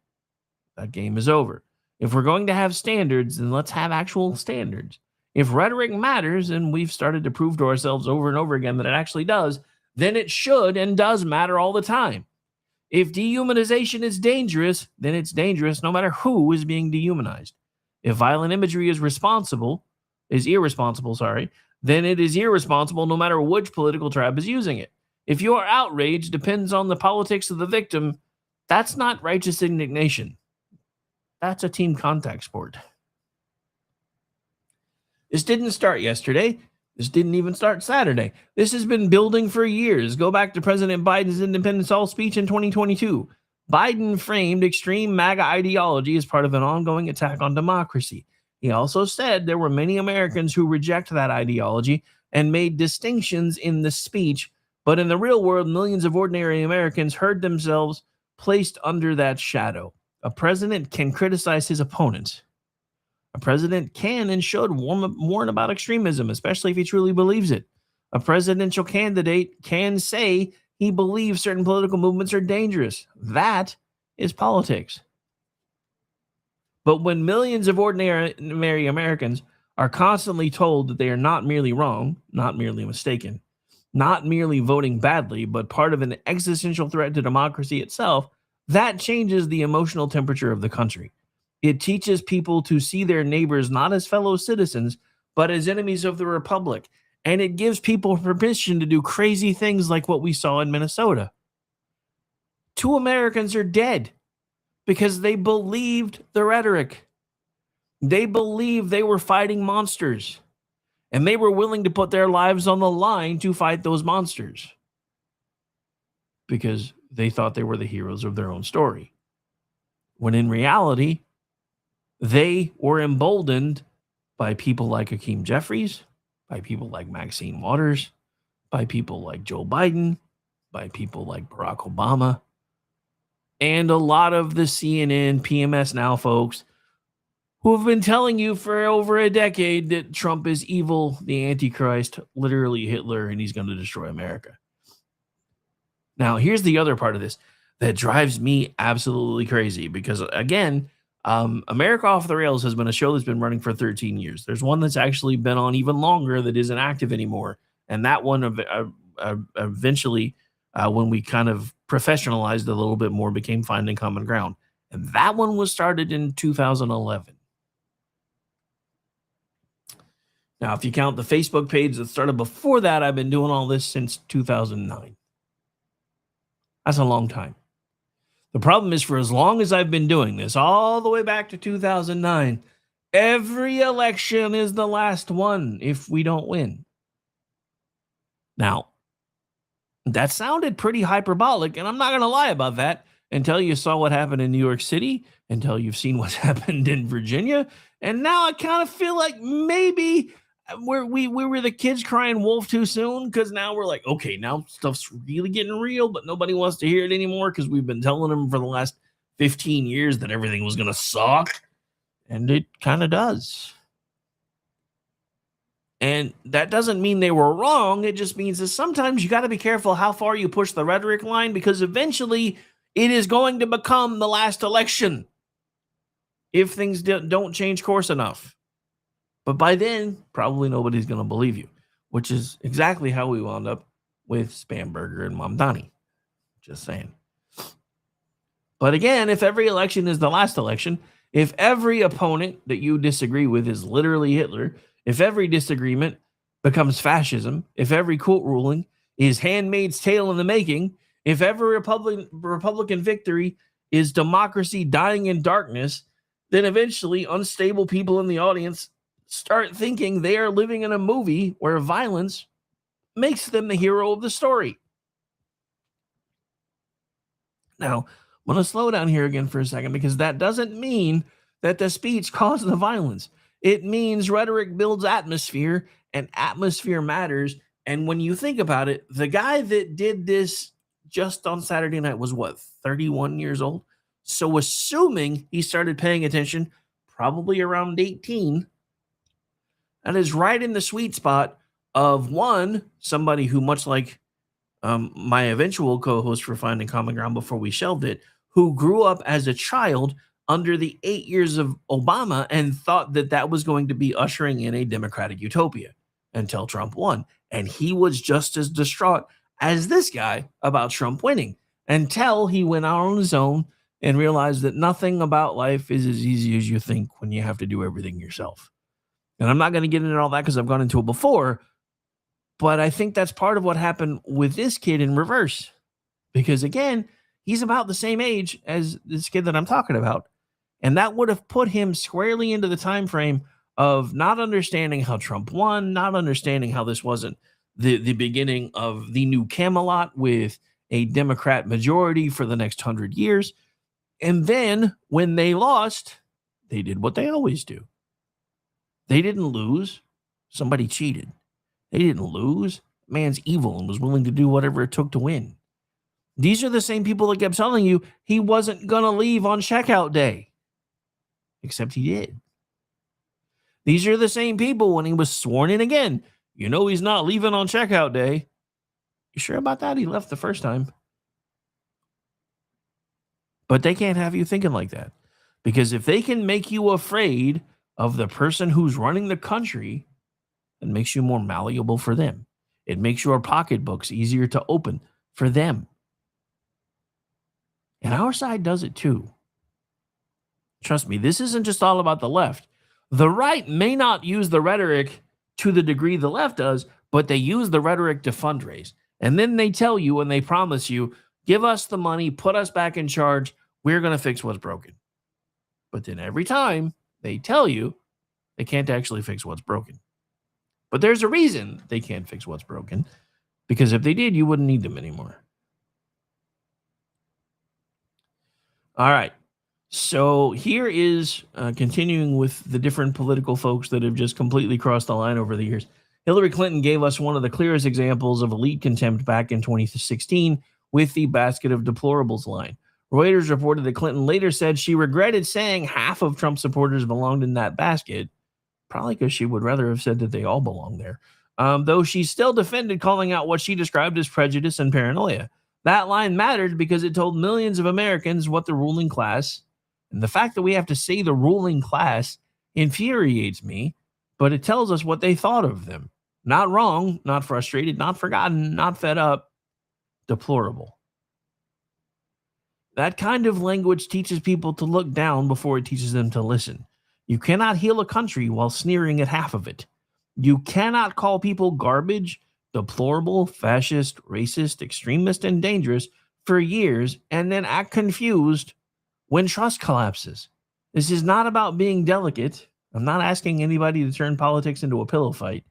that game is over. If we're going to have standards, then let's have actual standards. If rhetoric matters, and we've started to prove to ourselves over and over again that it actually does, then it should and does matter all the time. If dehumanization is dangerous, then it's dangerous no matter who is being dehumanized. If violent imagery is irresponsible, then it is irresponsible no matter which political tribe is using it. If your outrage depends on the politics of the victim, that's not righteous indignation. That's a team contact sport. This didn't start yesterday. This didn't even start Saturday. This has been building for years. Go back to President Biden's Independence Hall speech in 2022. Biden framed extreme MAGA ideology as part of an ongoing attack on democracy. He also said there were many Americans who reject that ideology and made distinctions in the speech, but in the real world, millions of ordinary Americans heard themselves placed under that shadow. A president can criticize his opponents. A president can and should warn about extremism, especially if he truly believes it. A presidential candidate can say he believes certain political movements are dangerous. That is politics. But when millions of ordinary Americans are constantly told that they are not merely wrong, not merely mistaken, not merely voting badly, but part of an existential threat to democracy itself, that changes the emotional temperature of the country. It teaches people to see their neighbors not as fellow citizens, but as enemies of the republic. And it gives people permission to do crazy things like what we saw in Minnesota. 2 Americans are dead because they believed the rhetoric. They believed they were fighting monsters, and they were willing to put their lives on the line to fight those monsters because they thought they were the heroes of their own story. When in reality, they were emboldened by people like Hakeem Jeffries, by people like Maxine Waters, by people like Joe Biden, by people like Barack Obama, and a lot of the CNN, PMS Now folks who have been telling you for over a decade that Trump is evil, the Antichrist, literally Hitler, and he's going to destroy America. Now, here's the other part of this that drives me absolutely crazy because, again, America Off the Rails has been a show that's been running for 13 years. There's one that's actually been on even longer that isn't active anymore. And that one eventually, when we kind of professionalized a little bit more, became Finding Common Ground. And that one was started in 2011. Now, if you count the Facebook page that started before that, I've been doing all this since 2009. That's a long time. The problem is, for as long as I've been doing this, all the way back to 2009, every election is the last one if we don't win. Now, that sounded pretty hyperbolic, and I'm not going to lie about that until you saw what happened in New York City, until you've seen what's happened in Virginia, and now I kind of feel like maybe we were the kids crying wolf too soon, because now we're like, okay, now stuff's really getting real, but nobody wants to hear it anymore because we've been telling them for the last 15 years that everything was going to suck, and it kind of does. And that doesn't mean they were wrong. It just means that sometimes you got to be careful how far you push the rhetoric line, because eventually it is going to become the last election if things don't change course enough. But by then, probably nobody's going to believe you, which is exactly how we wound up with Spamberger and Mamdani. Just saying. But again, if every election is the last election, if every opponent that you disagree with is literally Hitler, if every disagreement becomes fascism, if every court ruling is Handmaid's Tale in the making, if every Republican victory is democracy dying in darkness, then eventually unstable people in the audience start thinking they are living in a movie where violence makes them the hero of the story. Now, I'm going to slow down here again for a second, because that doesn't mean that the speech caused the violence. It means rhetoric builds atmosphere, and atmosphere matters. And when you think about it, the guy that did this just on Saturday night was, 31 years old? So assuming he started paying attention probably around 18, that is right in the sweet spot of, one, somebody who, much like my eventual co-host for Finding Common Ground before we shelved it, who grew up as a child under the 8 years of Obama and thought that that was going to be ushering in a democratic utopia until Trump won. And he was just as distraught as this guy about Trump winning, until he went out on his own and realized that nothing about life is as easy as you think when you have to do everything yourself. And I'm not going to get into all that because I've gone into it before, but I think that's part of what happened with this kid in reverse. Because again, he's about the same age as this kid that I'm talking about. And that would have put him squarely into the time frame of not understanding how Trump won, not understanding how this wasn't the beginning of the new Camelot with a Democrat majority for the next 100 years. And then when they lost, they did what they always do. They didn't lose. Somebody cheated. They didn't lose. Man's evil and was willing to do whatever it took to win. These are the same people that kept telling you he wasn't going to leave on checkout day. Except he did. These are the same people when he was sworn in again. You know he's not leaving on checkout day. You sure about that? He left the first time. But they can't have you thinking like that. Because if they can make you afraid of the person who's running the country, it makes you more malleable for them. It makes your pocketbooks easier to open for them. And our side does it too. Trust me, this isn't just all about the left. The right may not use the rhetoric to the degree the left does, but they use the rhetoric to fundraise. And then they tell you and they promise you, give us the money, put us back in charge, we're going to fix what's broken. But then every time they tell you, they can't actually fix what's broken. But there's a reason they can't fix what's broken, because if they did, you wouldn't need them anymore. All right. So here is continuing with the different political folks that have just completely crossed the line over the years. Hillary Clinton gave us one of the clearest examples of elite contempt back in 2016 with the basket of deplorables line. Reuters reported that Clinton later said she regretted saying half of Trump supporters belonged in that basket, probably because she would rather have said that they all belong there, though she still defended calling out what she described as prejudice and paranoia. That line mattered because it told millions of Americans what the ruling class, and the fact that we have to say the ruling class infuriates me, but it tells us what they thought of them. Not wrong, not frustrated, not forgotten, not fed up, deplorable. That kind of language teaches people to look down before it teaches them to listen. You cannot heal a country while sneering at half of it. You cannot call people garbage, deplorable, fascist, racist, extremist, and dangerous for years and then act confused when trust collapses. This is not about being delicate. I'm not asking anybody to turn politics into a pillow fight.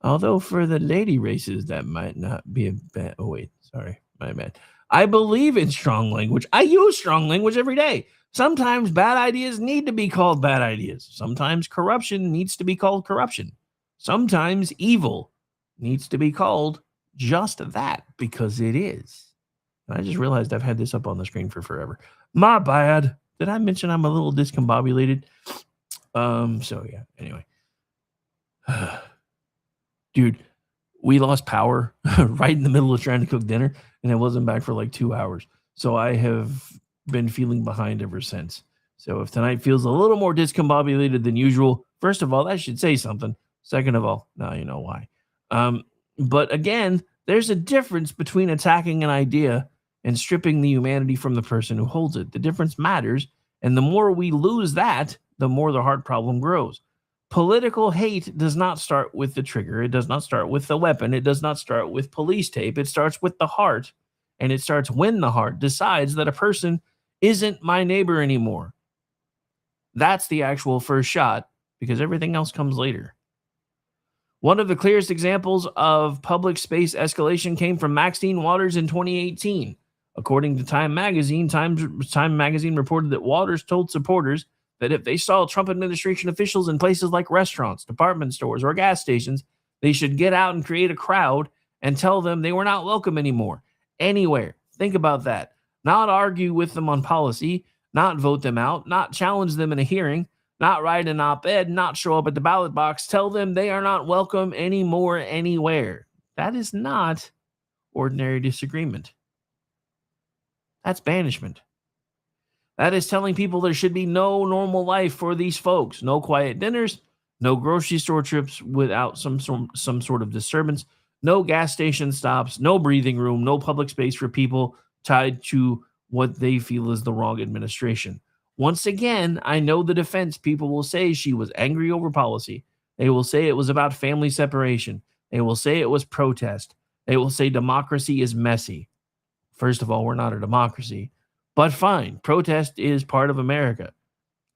Although for the lady races, that might not be a bad... Oh, wait. Sorry. My bad. I believe in strong language. I use strong language every day. Sometimes bad ideas need to be called bad ideas. Sometimes corruption needs to be called corruption. Sometimes evil needs to be called just that, because it is. And I just realized I've had this up on the screen for forever. My bad. Did I mention I'm a little discombobulated? So yeah, anyway. Dude, we lost power right in the middle of trying to cook dinner, and it wasn't back for like 2 hours. So I have been feeling behind ever since. So if tonight feels a little more discombobulated than usual, first of all, that should say something. Second of all, now you know why. But again, there's a difference between attacking an idea and stripping the humanity from the person who holds it. The difference matters, and the more we lose that, the more the heart problem grows. Political hate does not start with the trigger. It does not start with the weapon. It does not start with police tape. It starts with the heart, and it starts when the heart decides that a person isn't my neighbor anymore. That's the actual first shot, because everything else comes later. One of the clearest examples of public space escalation came from Maxine Waters in 2018. According to Time Magazine, Time Magazine reported that Waters told supporters that if they saw Trump administration officials in places like restaurants, department stores, or gas stations, they should get out and create a crowd and tell them they were not welcome anymore, anywhere. Think about that. Not argue with them on policy, not vote them out, not challenge them in a hearing, not write an op-ed, not show up at the ballot box. Tell them they are not welcome anymore, anywhere. That is not ordinary disagreement. That's banishment. That is telling people there should be no normal life for these folks. No quiet dinners, no grocery store trips without some sort of disturbance, no gas station stops, no breathing room, no public space for people tied to what they feel is the wrong administration. Once again, I know the defense people will say she was angry over policy. They will say it was about family separation. They will say it was protest. They will say democracy is messy. First of all, we're not a democracy. But fine, protest is part of America.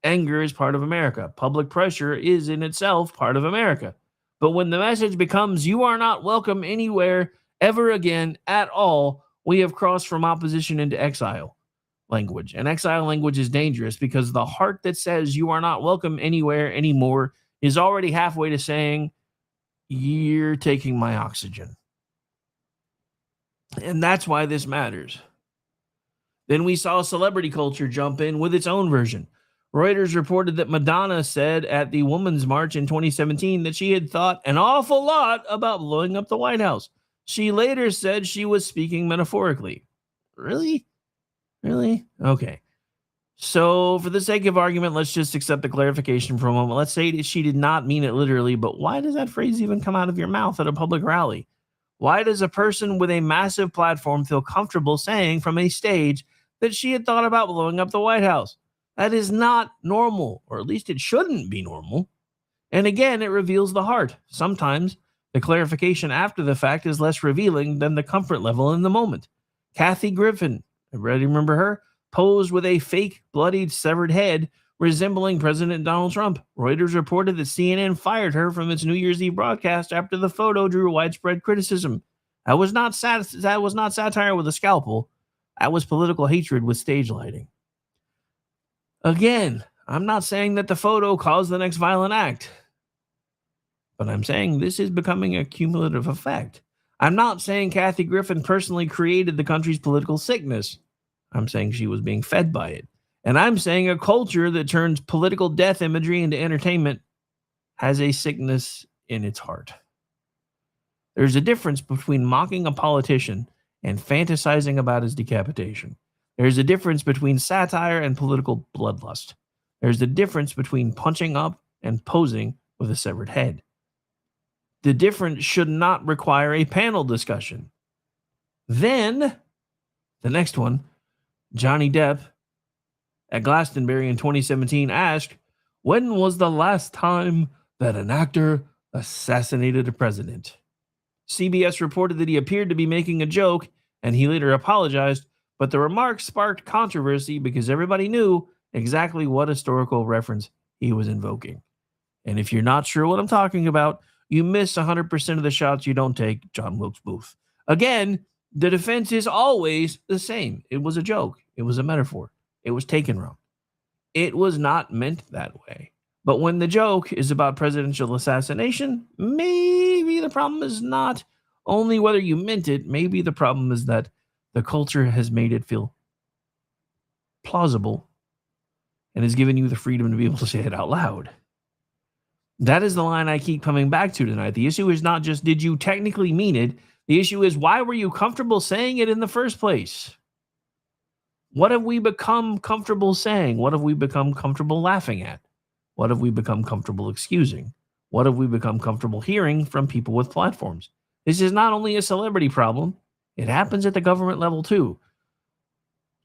Anger is part of America. Public pressure is in itself part of America. But when the message becomes you are not welcome anywhere ever again at all, we have crossed from opposition into exile language. And exile language is dangerous because the heart that says you are not welcome anywhere anymore is already halfway to saying you're taking my oxygen. And that's why this matters. Then we saw celebrity culture jump in with its own version. Reuters reported that Madonna said at the Women's March in 2017 that she had thought an awful lot about blowing up the White House. She later said she was speaking metaphorically. Really? Really? Okay. So for the sake of argument, let's just accept the clarification for a moment. Let's say that she did not mean it literally, but why does that phrase even come out of your mouth at a public rally? Why does a person with a massive platform feel comfortable saying from a stage that she had thought about blowing up the White House? That is not normal, or at least it shouldn't be normal. And again, it reveals the heart. Sometimes the clarification after the fact is less revealing than the comfort level in the moment. Kathy Griffin, everybody remember her? Posed with a fake, bloodied, severed head resembling President Donald Trump. Reuters reported that CNN fired her from its New Year's Eve broadcast after the photo drew widespread criticism. That was not satire with a scalpel. That was political hatred with stage lighting. Again, I'm not saying that the photo caused the next violent act, but I'm saying this is becoming a cumulative effect. I'm not saying Kathy Griffin personally created the country's political sickness. I'm saying she was being fed by it. And I'm saying a culture that turns political death imagery into entertainment has a sickness in its heart. There's a difference between mocking a politician and fantasizing about his decapitation. There's a difference between satire and political bloodlust. There's a difference between punching up and posing with a severed head. The difference should not require a panel discussion. Then, the next one, Johnny Depp at Glastonbury in 2017 asked, when was the last time that an actor assassinated a president? CBS reported that he appeared to be making a joke, and he later apologized, but the remarks sparked controversy because everybody knew exactly what historical reference he was invoking. And if you're not sure what I'm talking about, you miss 100% of the shots you don't take, John Wilkes Booth. Again, the defense is always the same. It was a joke. It was a metaphor. It was taken wrong. It was not meant that way. But when the joke is about presidential assassination, maybe the problem is not only whether you meant it, maybe the problem is that the culture has made it feel plausible and has given you the freedom to be able to say it out loud. That is the line I keep coming back to tonight. The issue is not just, did you technically mean it? The issue is, why were you comfortable saying it in the first place? What have we become comfortable saying? What have we become comfortable laughing at? What have we become comfortable excusing? What have we become comfortable hearing from people with platforms? This is not only a celebrity problem. It happens at the government level too.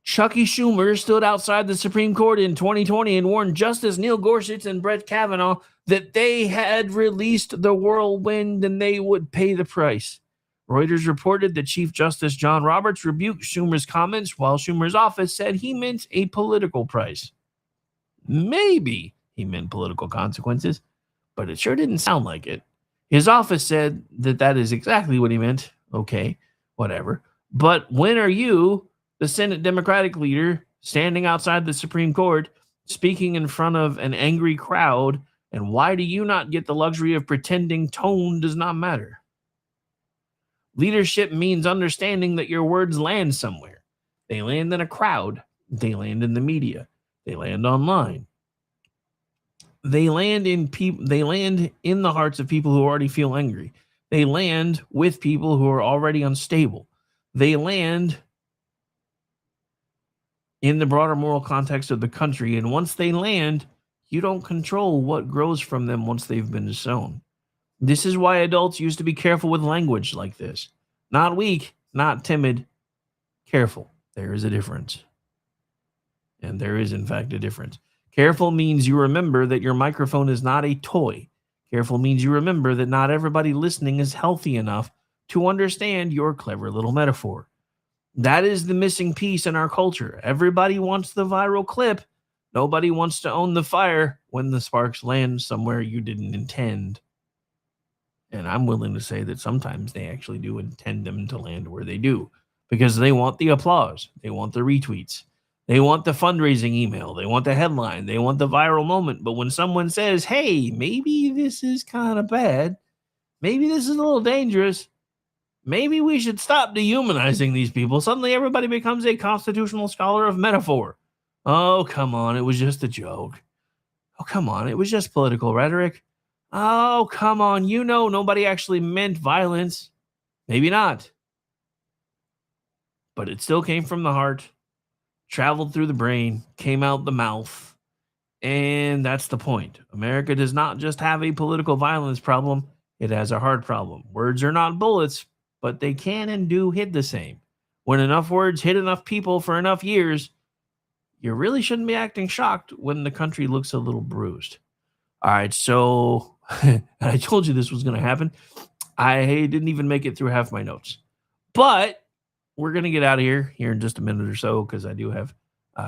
Chucky Schumer stood outside the Supreme Court in 2020 and warned Justice Neil Gorsuch and Brett Kavanaugh that they had released the whirlwind and they would pay the price. Reuters reported that Chief Justice John Roberts rebuked Schumer's comments while Schumer's office said he meant a political price. Maybe he meant political consequences, but it sure didn't sound like it. His office said that that is exactly what he meant. Okay, whatever. But when are you, the Senate Democratic leader, standing outside the Supreme Court, speaking in front of an angry crowd, and why do you not get the luxury of pretending tone does not matter? Leadership means understanding that your words land somewhere. They land in a crowd. They land in the media. They land online. They land in the hearts of people who already feel angry. They land with people who are already unstable. They land in the broader moral context of the country. And once they land, you don't control what grows from them once they've been sown. This is why adults used to be careful with language like this. Not weak, not timid, careful. There is a difference. And there is, in fact, a difference. Careful means you remember that your microphone is not a toy. Careful means you remember that not everybody listening is healthy enough to understand your clever little metaphor. That is the missing piece in our culture. Everybody wants the viral clip. Nobody wants to own the fire when the sparks land somewhere you didn't intend. And I'm willing to say that sometimes they actually do intend them to land where they do, because they want the applause. They want the retweets. They want the fundraising email. They want the headline. They want the viral moment. But when someone says, hey, maybe this is kind of bad, maybe this is a little dangerous. Maybe we should stop dehumanizing these people. Suddenly everybody becomes a constitutional scholar of metaphor. Oh, come on. It was just a joke. Oh, come on. It was just political rhetoric. Oh, come on. You know, nobody actually meant violence. Maybe not. But it still came from the heart, traveled through the brain, came out the mouth. And that's the point. America does not just have a political violence problem, it has a heart problem. Words are not bullets, but they can and do hit the same. When enough words hit enough people for enough years, you really shouldn't be acting shocked when the country looks a little bruised. All right, so I told you this was going to happen. I didn't even make it through half my notes. But we're going to get out of here in just a minute or so because I do have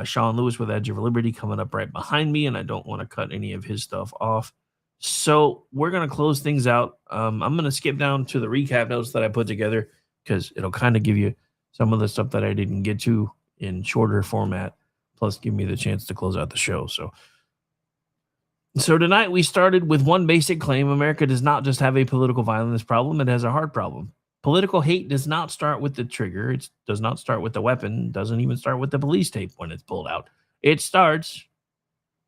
Sean Lewis with Edge of Liberty coming up right behind me, and I don't want to cut any of his stuff off. So we're going to close things out. I'm going to skip down to the recap notes that I put together because it'll kind of give you some of the stuff that I didn't get to in shorter format, plus give me the chance to close out the show. So tonight we started with one basic claim. America does not just have a political violence problem, it has a heart problem. Political hate does not start with the trigger. It does not start with the weapon. Doesn't even start with the police tape when it's pulled out. It starts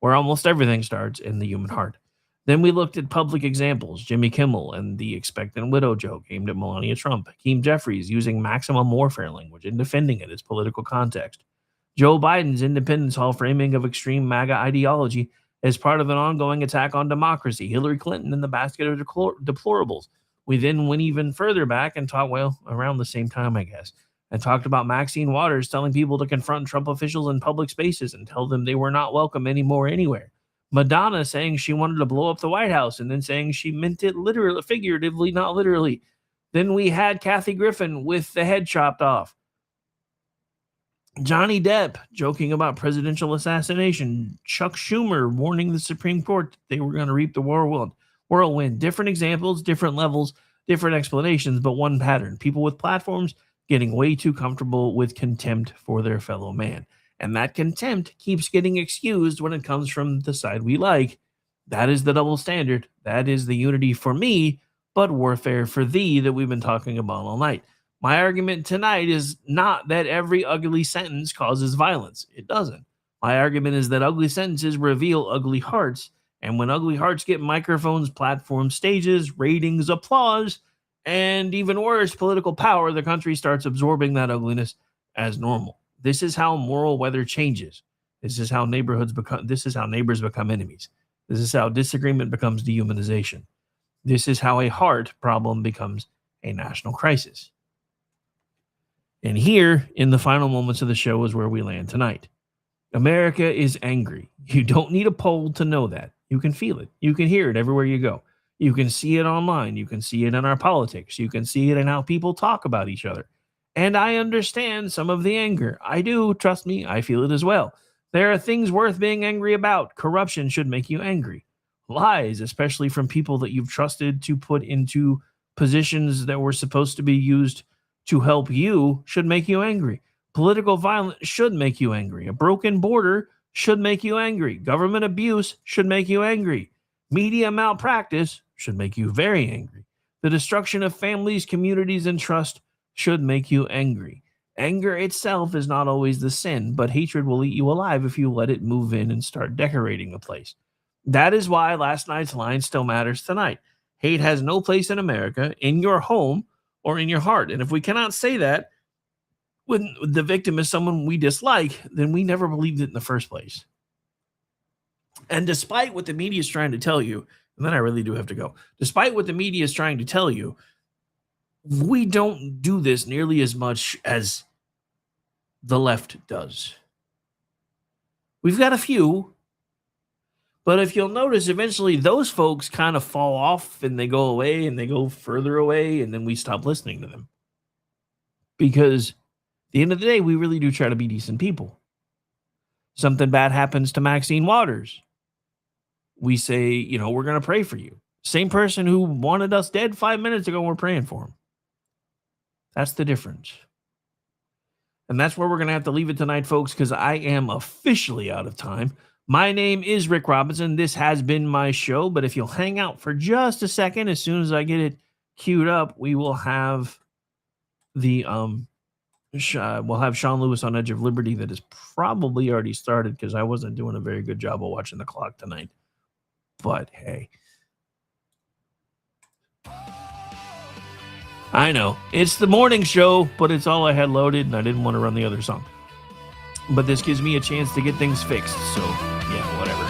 where almost everything starts, in the human heart. Then we looked at public examples, Jimmy Kimmel and the expectant widow joke aimed at Melania Trump, Hakeem Jeffries using maximum warfare language and defending it its political context, Joe Biden's Independence Hall framing of extreme MAGA ideology as part of an ongoing attack on democracy, Hillary Clinton and the basket of deplorables. We then went even further back and talked, well, around the same time, I guess, and talked about Maxine Waters telling people to confront Trump officials in public spaces and tell them they were not welcome anymore anywhere. Madonna saying she wanted to blow up the White House and then saying she meant it literally, figuratively, not literally. Then we had Kathy Griffin with the head chopped off. Johnny Depp joking about presidential assassination. Chuck Schumer warning the Supreme Court that they were going to reap the whirlwind. Different examples, different levels, different explanations, but one pattern. People with platforms getting way too comfortable with contempt for their fellow man. And that contempt keeps getting excused when it comes from the side we like. That is the double standard. That is the unity for me, but warfare for thee that we've been talking about all night. My argument tonight is not that every ugly sentence causes violence. It doesn't. My argument is that ugly sentences reveal ugly hearts. And when ugly hearts get microphones, platforms, stages, ratings, applause, and even worse, political power, the country starts absorbing that ugliness as normal. This is how moral weather changes. This is how neighbors become enemies. This is how disagreement becomes dehumanization. This is how a heart problem becomes a national crisis. And here, in the final moments of the show, is where we land tonight. America is angry. You don't need a poll to know that. You can feel it. You can hear it everywhere you go. You can see it online. You can see it in our politics. You can see it in how people talk about each other. And I understand some of the anger. I do. Trust me, I feel it as well. There are things worth being angry about. Corruption should make you angry. Lies, especially from people that you've trusted to put into positions that were supposed to be used to help you, should make you angry. Political violence should make you angry. A broken border should make you angry. Government abuse should make you angry. Media malpractice should make you very angry. The destruction of families, communities, and trust should make you angry. Anger itself is not always the sin, but hatred will eat you alive if you let it move in and start decorating a place. That is why last night's line still matters tonight. Hate has no place in America, in your home, or in your heart. And if we cannot say that when the victim is someone we dislike, then we never believed it in the first place. And despite what the media is trying to tell you, and then I really do have to go, despite what the media is trying to tell you, we don't do this nearly as much as the left does. We've got a few, but if you'll notice, eventually those folks kind of fall off and they go away and they go further away, and then we stop listening to them. Because at the end of the day, we really do try to be decent people. Something bad happens to Maxine Waters. We say, we're going to pray for you. Same person who wanted us dead 5 minutes ago, we're praying for him. That's the difference. And that's where we're going to have to leave it tonight, folks, because I am officially out of time. My name is Rick Robinson. This has been my show, but if you'll hang out for just a second, as soon as I get it queued up, we will have the we'll have Sean Lewis on Edge of Liberty that has probably already started because I wasn't doing a very good job of watching the clock tonight. But hey, I know it's the morning show, but it's all I had loaded, and I didn't want to run the other song. But this gives me a chance to get things fixed. So yeah, whatever.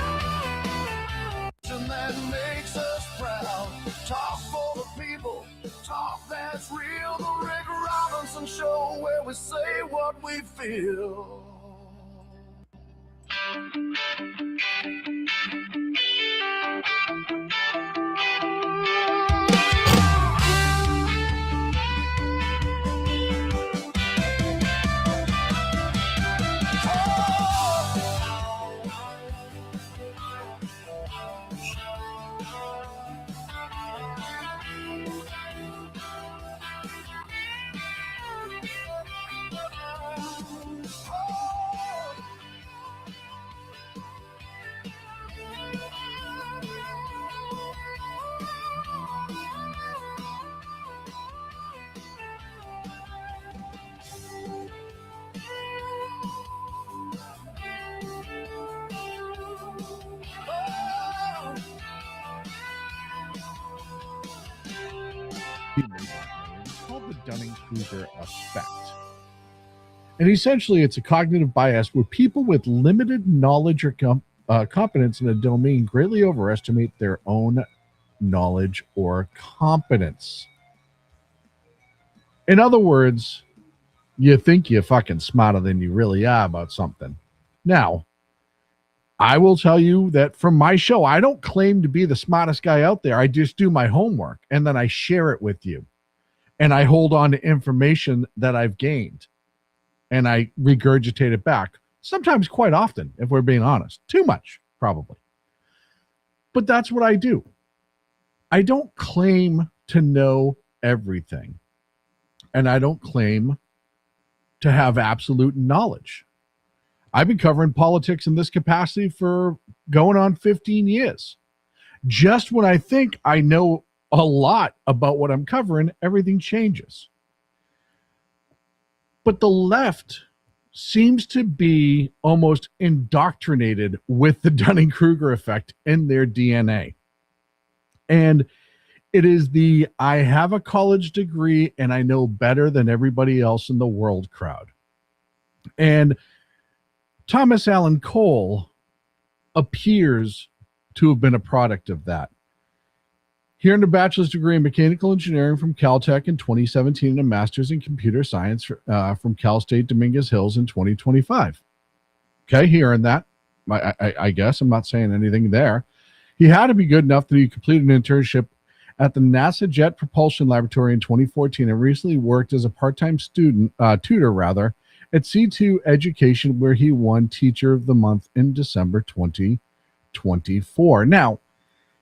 That makes us proud. Talk for the people. Talk that's real. The Rick Robinson Show, where we say what we feel. It's called the Dunning-Kruger effect. And essentially, it's a cognitive bias where people with limited knowledge or competence in a domain greatly overestimate their own knowledge or competence. In other words, you think you're fucking smarter than you really are about something. Now, I will tell you that from my show, I don't claim to be the smartest guy out there. I just do my homework, and then I share it with you. And I hold on to information that I've gained, and I regurgitate it back. Sometimes quite often, if we're being honest. Too much, probably. But that's what I do. I don't claim to know everything. And I don't claim to have absolute knowledge. I've been covering politics in this capacity for going on 15 years. Just when I think I know a lot about what I'm covering, everything changes. But the left seems to be almost indoctrinated with the Dunning-Kruger effect in their DNA. And it is the I have a college degree and I know better than everybody else in the world crowd. And Thomas Allen Cole appears to have been a product of that. He earned a bachelor's degree in mechanical engineering from Caltech in 2017 and a master's in computer science from Cal State Dominguez Hills in 2025. Okay, he earned that. I guess I'm not saying anything there. He had to be good enough that he completed an internship at the NASA Jet Propulsion Laboratory in 2014 and recently worked as a part-time tutor at C2 Education, where he won Teacher of the Month in December 2024. Now,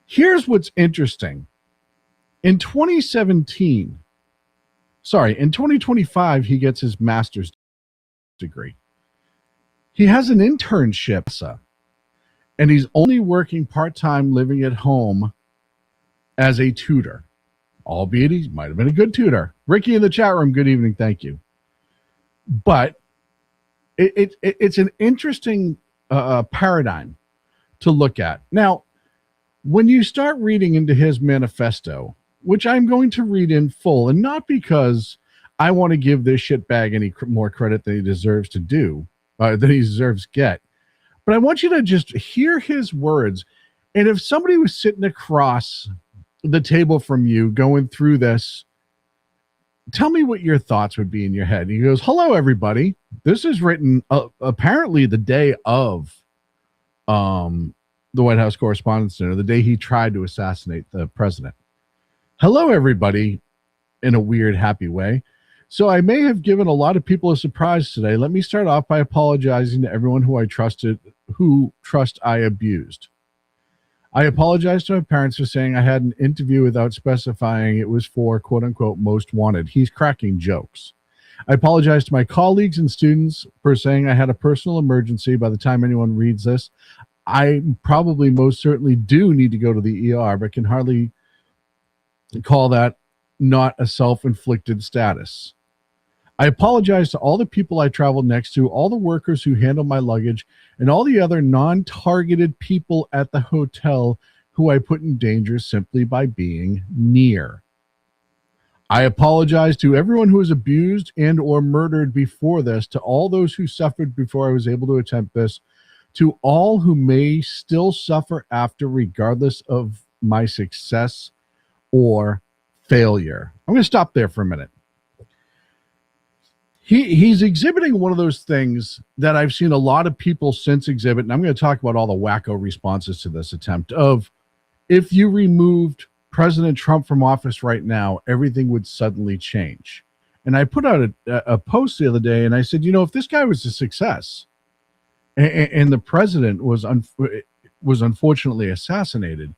here's what's interesting. In 2025, he gets his master's degree. He has an internship, and he's only working part-time living at home as a tutor, albeit he might have been a good tutor. Ricky in the chat room, good evening, thank you. But it's an interesting paradigm to look at. Now, when you start reading into his manifesto, which I'm going to read in full, and not because I want to give this shitbag any more credit than he deserves to do, than he deserves get, but I want you to just hear his words. And if somebody was sitting across the table from you going through this, tell me what your thoughts would be in your head. He goes, hello, everybody. This is written apparently the day of the White House Correspondents' Dinner, the day he tried to assassinate the president. Hello, everybody, in a weird, happy way. So I may have given a lot of people a surprise today. Let me start off by apologizing to everyone who I abused. I apologize to my parents for saying I had an interview without specifying it was for quote-unquote most wanted. He's cracking jokes. I apologize to my colleagues and students for saying I had a personal emergency. By the time anyone reads this, I probably most certainly do need to go to the ER, but can hardly call that not a self-inflicted status. I apologize to all the people I traveled next to, all the workers who handled my luggage, and all the other non-targeted people at the hotel who I put in danger simply by being near. I apologize to everyone who was abused and or murdered before this, to all those who suffered before I was able to attempt this, to all who may still suffer after, regardless of my success or failure. I'm going to stop there for a minute. He's exhibiting one of those things that I've seen a lot of people since exhibit, and I'm going to talk about all the wacko responses to this attempt of, if you removed President Trump from office right now, everything would suddenly change. And I put out a post the other day, and I said, if this guy was a success and the president was unfortunately assassinated,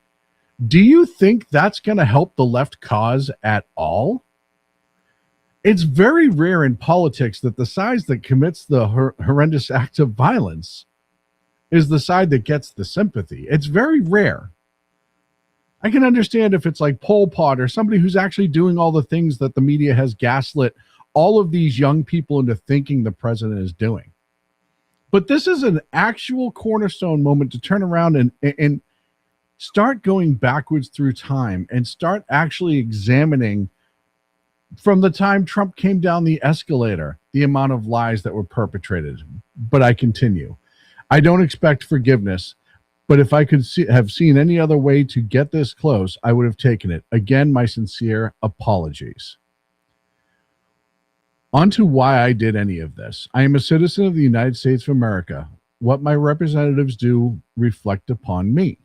do you think that's going to help the left cause at all? It's very rare in politics that the side that commits the horrendous act of violence is the side that gets the sympathy. It's very rare. I can understand if it's like Pol Pot or somebody who's actually doing all the things that the media has gaslit all of these young people into thinking the president is doing. But this is an actual cornerstone moment to turn around and start going backwards through time and start actually examining, from the time Trump came down the escalator, the amount of lies that were perpetrated. But I continue. I don't expect forgiveness, but if I could have seen any other way to get this close, I would have taken it. Again, my sincere apologies. On to why I did any of this. I am a citizen of the United States of America. What my representatives do reflect upon me.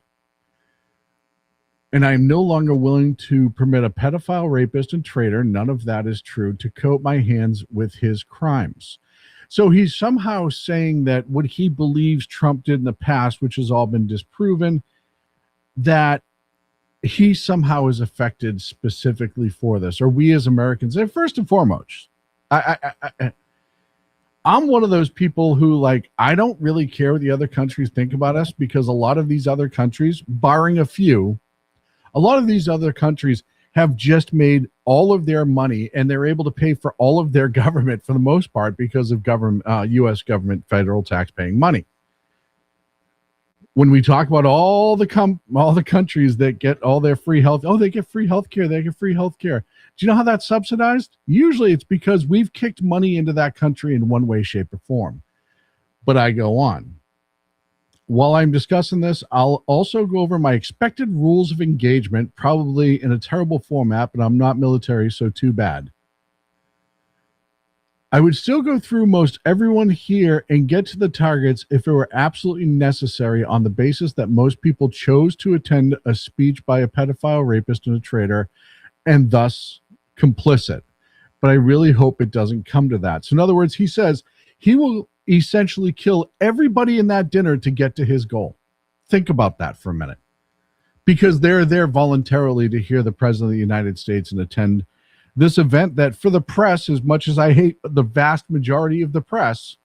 And I am no longer willing to permit a pedophile, rapist, and traitor, none of that is true, to coat my hands with his crimes. So he's somehow saying that what he believes Trump did in the past, which has all been disproven, that he somehow is affected specifically for this, or we as Americans. And first and foremost, I'm one of those people who, I don't really care what the other countries think about us, because a lot of these other countries, barring a few, a lot of these other countries have just made all of their money, and they're able to pay for all of their government for the most part because of government, U.S. government, federal tax-paying money. When we talk about all the countries that get all their free health, they get free health care. They get free health care. Do you know how that's subsidized? Usually it's because we've kicked money into that country in one way, shape, or form. But I go on. While I'm discussing this, I'll also go over my expected rules of engagement, probably in a terrible format, but I'm not military, so too bad. I would still go through most everyone here and get to the targets if it were absolutely necessary, on the basis that most people chose to attend a speech by a pedophile, rapist, and a traitor, and thus complicit. But I really hope it doesn't come to that. So in other words, he says he will essentially kill everybody in that dinner to get to his goal. Think about that for a minute. Because they're there voluntarily to hear the President of the United States and attend this event that, for the press, as much as I hate the vast majority of the press,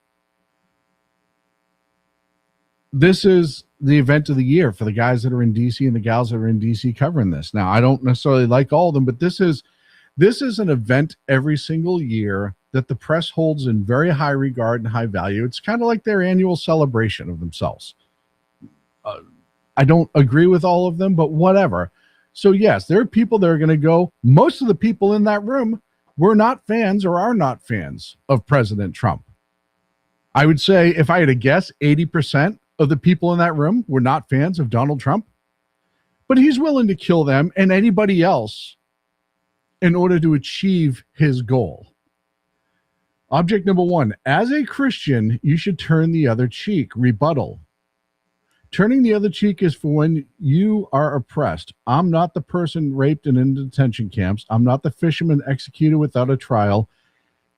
this is the event of the year for the guys that are in DC and the gals that are in DC covering this. Now, I don't necessarily like all of them, but this is an event every single year that the press holds in very high regard and high value. It's kind of like their annual celebration of themselves. I don't agree with all of them, but whatever. So yes, there are people that are going to go. Most of the people in that room were not fans or are not fans of President Trump. I would say, if I had to guess, 80% of the people in that room were not fans of Donald Trump. But he's willing to kill them and anybody else in order to achieve his goal. Object number 1, as a Christian, you should turn the other cheek. Rebuttal. Turning the other cheek is for when you are oppressed. I'm not the person raped and in detention camps. I'm not the fisherman executed without a trial.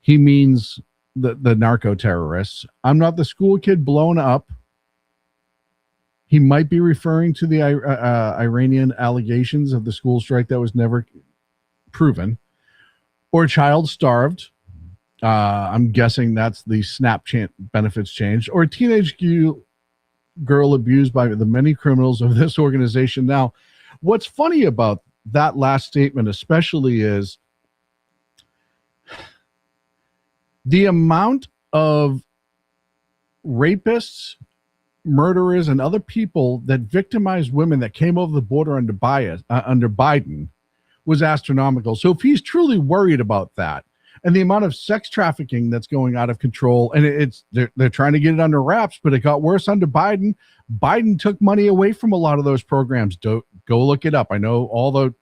He means the narco terrorists. I'm not the school kid blown up. He might be referring to the Iranian allegations of the school strike that was never proven. Or a child starved. I'm guessing that's the SNAP benefits change. Or a teenage girl abused by the many criminals of this organization. Now, what's funny about that last statement especially is The amount of rapists, murderers, and other people that victimized women that came over the border under Biden was astronomical. So if he's truly worried about that, and the amount of sex trafficking that's going out of control, and they're trying to get it under wraps, but it got worse under Biden. Biden took money away from a lot of those programs. Go look it up. I know all the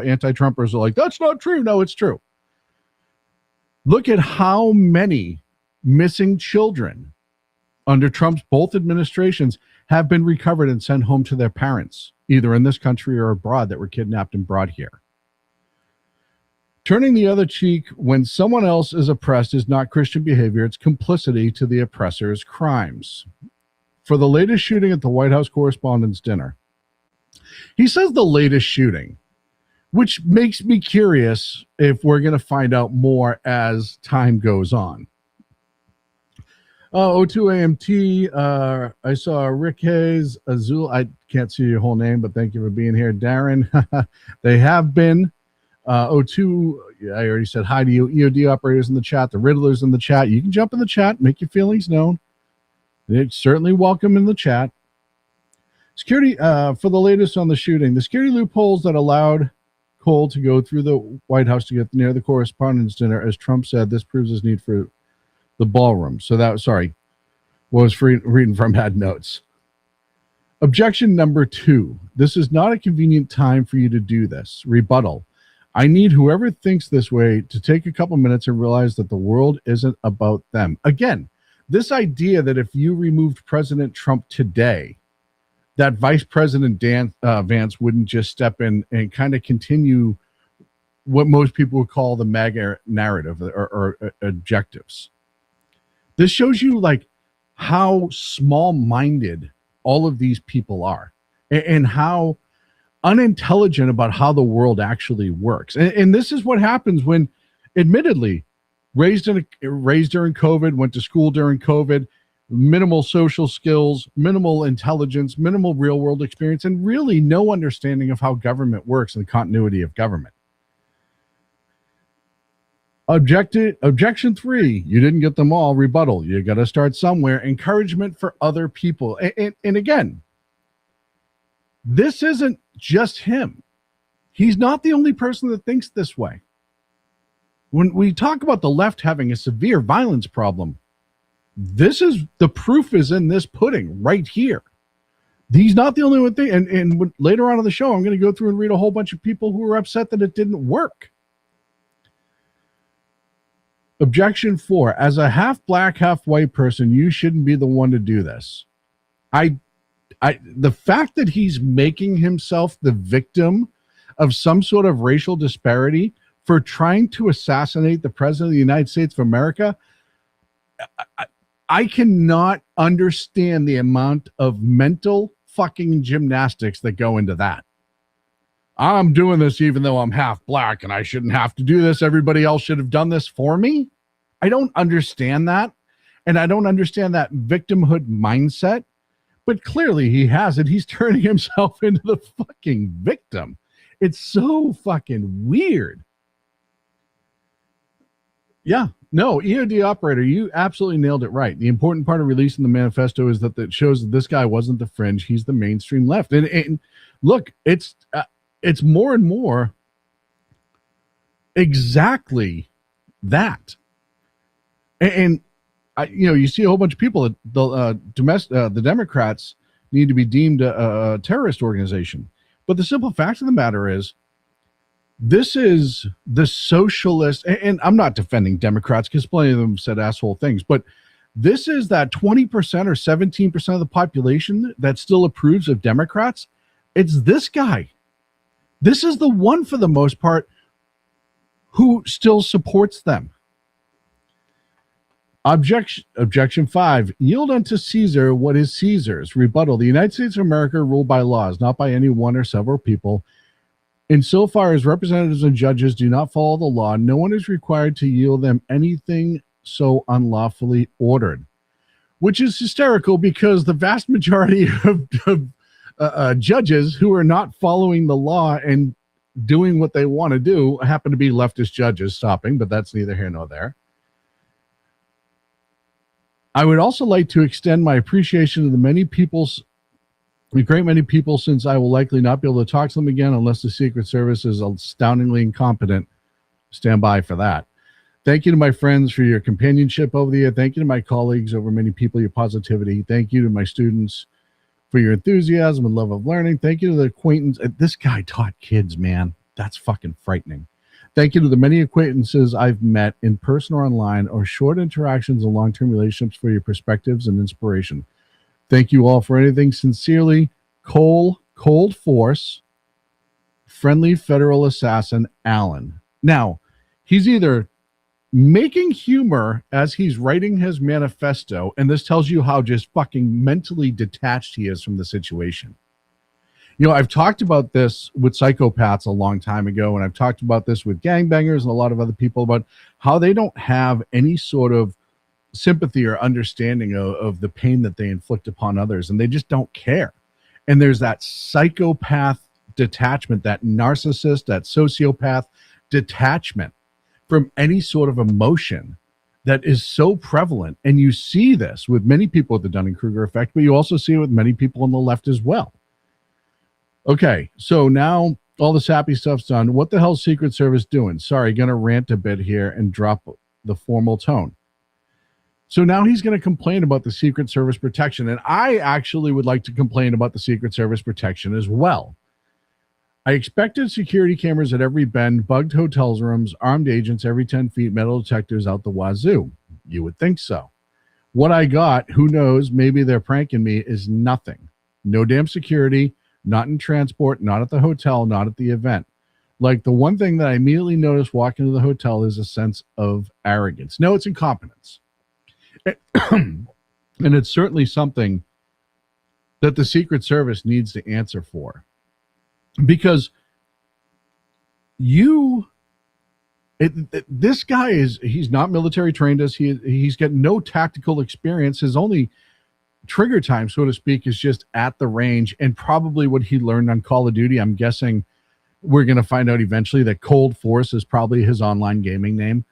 anti-Trumpers are like, that's not true. No, it's true. Look at how many missing children under Trump's both administrations have been recovered and sent home to their parents, either in this country or abroad, that were kidnapped and brought here. Turning the other cheek when someone else is oppressed is not Christian behavior. It's complicity to the oppressor's crimes. For the latest shooting at the White House Correspondents' Dinner, he says the latest shooting, which makes me curious if we're going to find out more as time goes on. O2AMT, I saw Rick Hayes, Azul. I can't see your whole name, but thank you for being here. Darren, they have been. O2, I already said hi to you. EOD operators in the chat, the Riddlers in the chat. You can jump in the chat, make your feelings known. They're certainly welcome in the chat. Security, for the latest on the shooting, the security loopholes that allowed Cole to go through the White House to get near the Correspondents' Dinner, as Trump said, this proves his need for the ballroom. So that, sorry, was reading from bad notes. Objection number 2. This is not a convenient time for you to do this. Rebuttal. I need whoever thinks this way to take a couple minutes and realize that the world isn't about them. Again, this idea that if you removed President Trump today, that Vice President Vance wouldn't just step in and kind of continue what most people would call the MAGA narrative or objectives. This shows you like how small-minded all of these people are and how unintelligent about how the world actually works. And this is what happens when, admittedly, raised during COVID, went to school during COVID, minimal social skills, minimal intelligence, minimal real world experience, and really no understanding of how government works and the continuity of government. Objection 3, you didn't get them all. Rebuttal, you got to start somewhere. Encouragement for other people. And again, this isn't just him. He's not the only person that thinks this way. When we talk about the left having a severe violence problem, this is the proof is in this pudding right here. He's not the only one thing. And later on in the show, I'm going to go through and read a whole bunch of people who were upset that it didn't work. Objection 4, as a half black, half white person, you shouldn't be the one to do this. The fact that he's making himself the victim of some sort of racial disparity for trying to assassinate the president of the United States of America, I cannot understand the amount of mental fucking gymnastics that go into that. I'm doing this even though I'm half black and I shouldn't have to do this. Everybody else should have done this for me. I don't understand that. And I don't understand that victimhood mindset. But clearly he has it. He's turning himself into the fucking victim. It's so fucking weird. Yeah, no, EOD operator, you absolutely nailed it right. The important part of releasing the manifesto is that it shows that this guy wasn't the fringe. He's the mainstream left. And look, it's more and more exactly that. And you see a whole bunch of people that the Democrats need to be deemed a terrorist organization. But the simple fact of the matter is, this is the socialist, and I'm not defending Democrats because plenty of them said asshole things, but this is that 20% or 17% of the population that still approves of Democrats. It's this guy. This is the one, for the most part, who still supports them. Objection 5, yield unto Caesar what is Caesar's. Rebuttal, the United States of America are ruled by laws, not by any one or several people. Insofar as representatives and judges do not follow the law, no one is required to yield them anything so unlawfully ordered. Which is hysterical because the vast majority of judges who are not following the law and doing what they want to do happen to be leftist judges stopping, but that's neither here nor there. I would also like to extend my appreciation to a great many people, since I will likely not be able to talk to them again unless the Secret Service is astoundingly incompetent. Stand by for that. Thank you to my friends for your companionship over the year. Thank you to my colleagues, over many people, your positivity. Thank you to my students for your enthusiasm and love of learning. Thank you to the acquaintance. This guy taught kids, man. That's fucking frightening. Thank you to the many acquaintances I've met in person or online, or short interactions and long-term relationships, for your perspectives and inspiration. Thank you all for anything. Sincerely, Cold Force, Friendly Federal Assassin, Alan. Now, he's either making humor as he's writing his manifesto, and this tells you how just fucking mentally detached he is from the situation. You know, I've talked about this with psychopaths a long time ago, and I've talked about this with gangbangers and a lot of other people about how they don't have any sort of sympathy or understanding of the pain that they inflict upon others, and they just don't care. And there's that psychopath detachment, that narcissist, that sociopath detachment from any sort of emotion that is so prevalent. And you see this with many people with the Dunning-Kruger effect, but you also see it with many people on the left as well. Okay, so now all this happy stuff's done. What the hell's Secret Service doing? Sorry, gonna rant a bit here and drop the formal tone. So now he's going to complain about the Secret Service protection, and I actually would like to complain about the Secret Service protection as well. I expected security cameras at every bend, bugged hotels rooms, armed agents every 10 feet, metal detectors out the wazoo. You would think so. What I got, who knows, maybe they're pranking me, is nothing. No damn security, not in transport, not at the hotel, not at the event. Like, the one thing that I immediately noticed walking to the hotel is a sense of arrogance. No, it's incompetence. And it's certainly something that the Secret Service needs to answer for. Because this guy he's not military trained as he's got no tactical experience. His only trigger time, so to speak, is just at the range, and probably what he learned on Call of Duty. I'm guessing we're going to find out eventually that Cold Force is probably his online gaming name.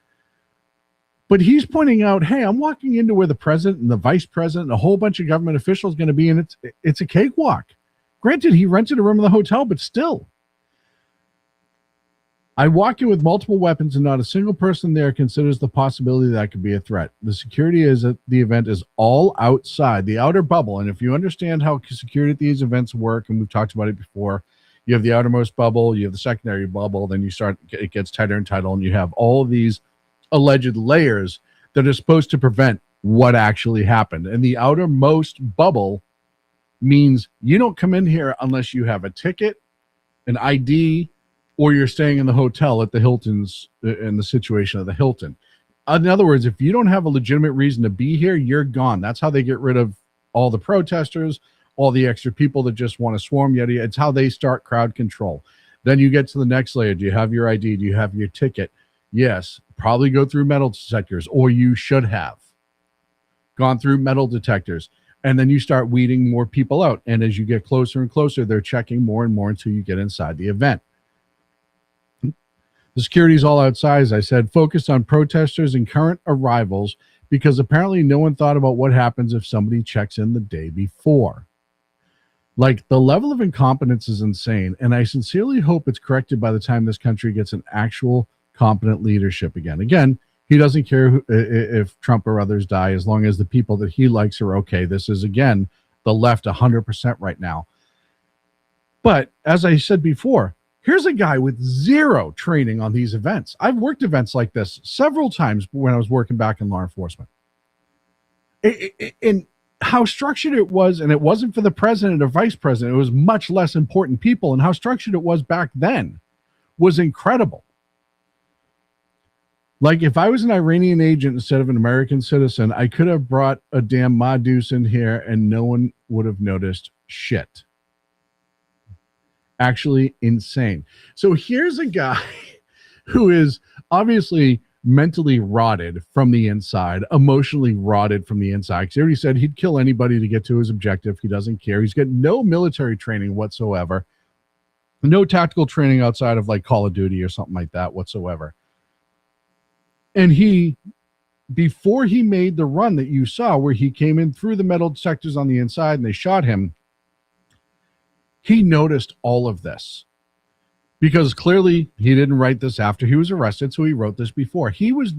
But he's pointing out, hey, I'm walking into where the president and the vice president and a whole bunch of government officials are going to be, and it's a cakewalk. Granted, he rented a room in the hotel, but still. I walk in with multiple weapons, and not a single person there considers the possibility that could be a threat. The security at the event is all outside, the outer bubble. And if you understand how security at these events work, and we've talked about it before, you have the outermost bubble, you have the secondary bubble, then it gets tighter and tighter, and you have all of these alleged layers that are supposed to prevent what actually happened. And the outermost bubble means you don't come in here unless you have a ticket, an ID, or you're staying in the hotel at the Hilton's, in the situation of the Hilton. In other words, if you don't have a legitimate reason to be here, you're gone. That's how they get rid of all the protesters, all the extra people that just want to swarm. Yet it's how they start crowd control. Then you get to the next layer. Do you have your ID? Do you have your ticket? Yes, probably go through metal detectors, or you should have gone through metal detectors. And then you start weeding more people out. And as you get closer and closer, they're checking more and more until you get inside the event. The security is all outside, as I said, focused on protesters and current arrivals, because apparently no one thought about what happens if somebody checks in the day before. Like, the level of incompetence is insane, and I sincerely hope it's corrected by the time this country gets an actual competent leadership again. Again, he doesn't care if Trump or others die, as long as the people that he likes are okay. This is, again, the left 100% right now. But as I said before, here's a guy with zero training on these events. I've worked events like this several times when I was working back in law enforcement. And how structured it was, and it wasn't for the president or vice president, it was much less important people, and how structured it was back then was incredible. Like, if I was an Iranian agent instead of an American citizen, I could have brought a damn Madus in here and no one would have noticed shit. Actually insane. So here's a guy who is obviously mentally rotted from the inside, emotionally rotted from the inside. Because he already said he'd kill anybody to get to his objective. He doesn't care. He's got no military training whatsoever. No tactical training outside of like Call of Duty or something like that whatsoever. And he before he made the run that you saw where he came in through the metal detectors on the inside and they shot him, he noticed all of this. Because clearly he didn't write this after he was arrested, so he wrote this before. He was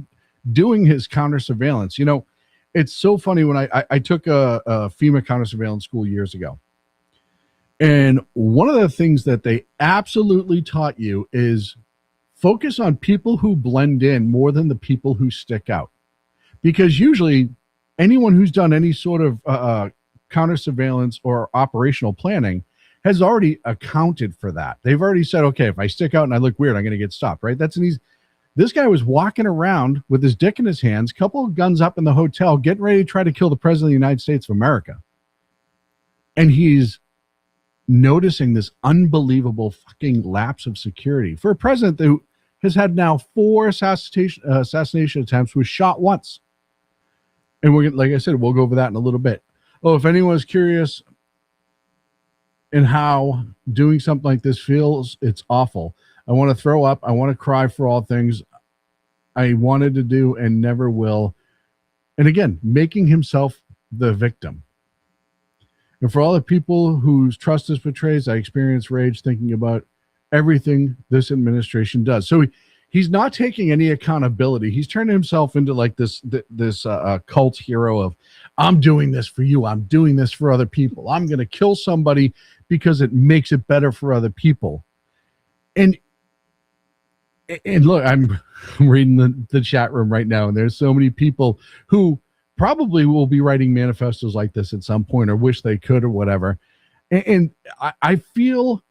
doing his counter surveillance. You know, it's so funny when I took a FEMA counter surveillance school years ago. And one of the things that they absolutely taught you is focus on people who blend in more than the people who stick out. Because usually anyone who's done any sort of counter surveillance or operational planning has already accounted for that. They've already said, okay, if I stick out and I look weird, I'm going to get stopped, right? That's an easy. This guy was walking around with his dick in his hands, couple of guns up in the hotel, getting ready to try to kill the president of the United States of America. And he's noticing this unbelievable fucking lapse of security for a president who has had now 4 assassination attempts, was shot once. And we're, like I said, we'll go over that in a little bit. Oh, if anyone's curious in how doing something like this feels, it's awful. I want to throw up. I want to cry for all things I wanted to do and never will. And again, making himself the victim. And for all the people whose trust this betrays, I experience rage thinking about everything this administration does. So he's not taking any accountability. He's turning himself into like this cult hero of, I'm doing this for you. I'm doing this for other people. I'm going to kill somebody because it makes it better for other people. And look, I'm reading the chat room right now, and there's so many people who probably will be writing manifestos like this at some point or wish they could or whatever. And I feel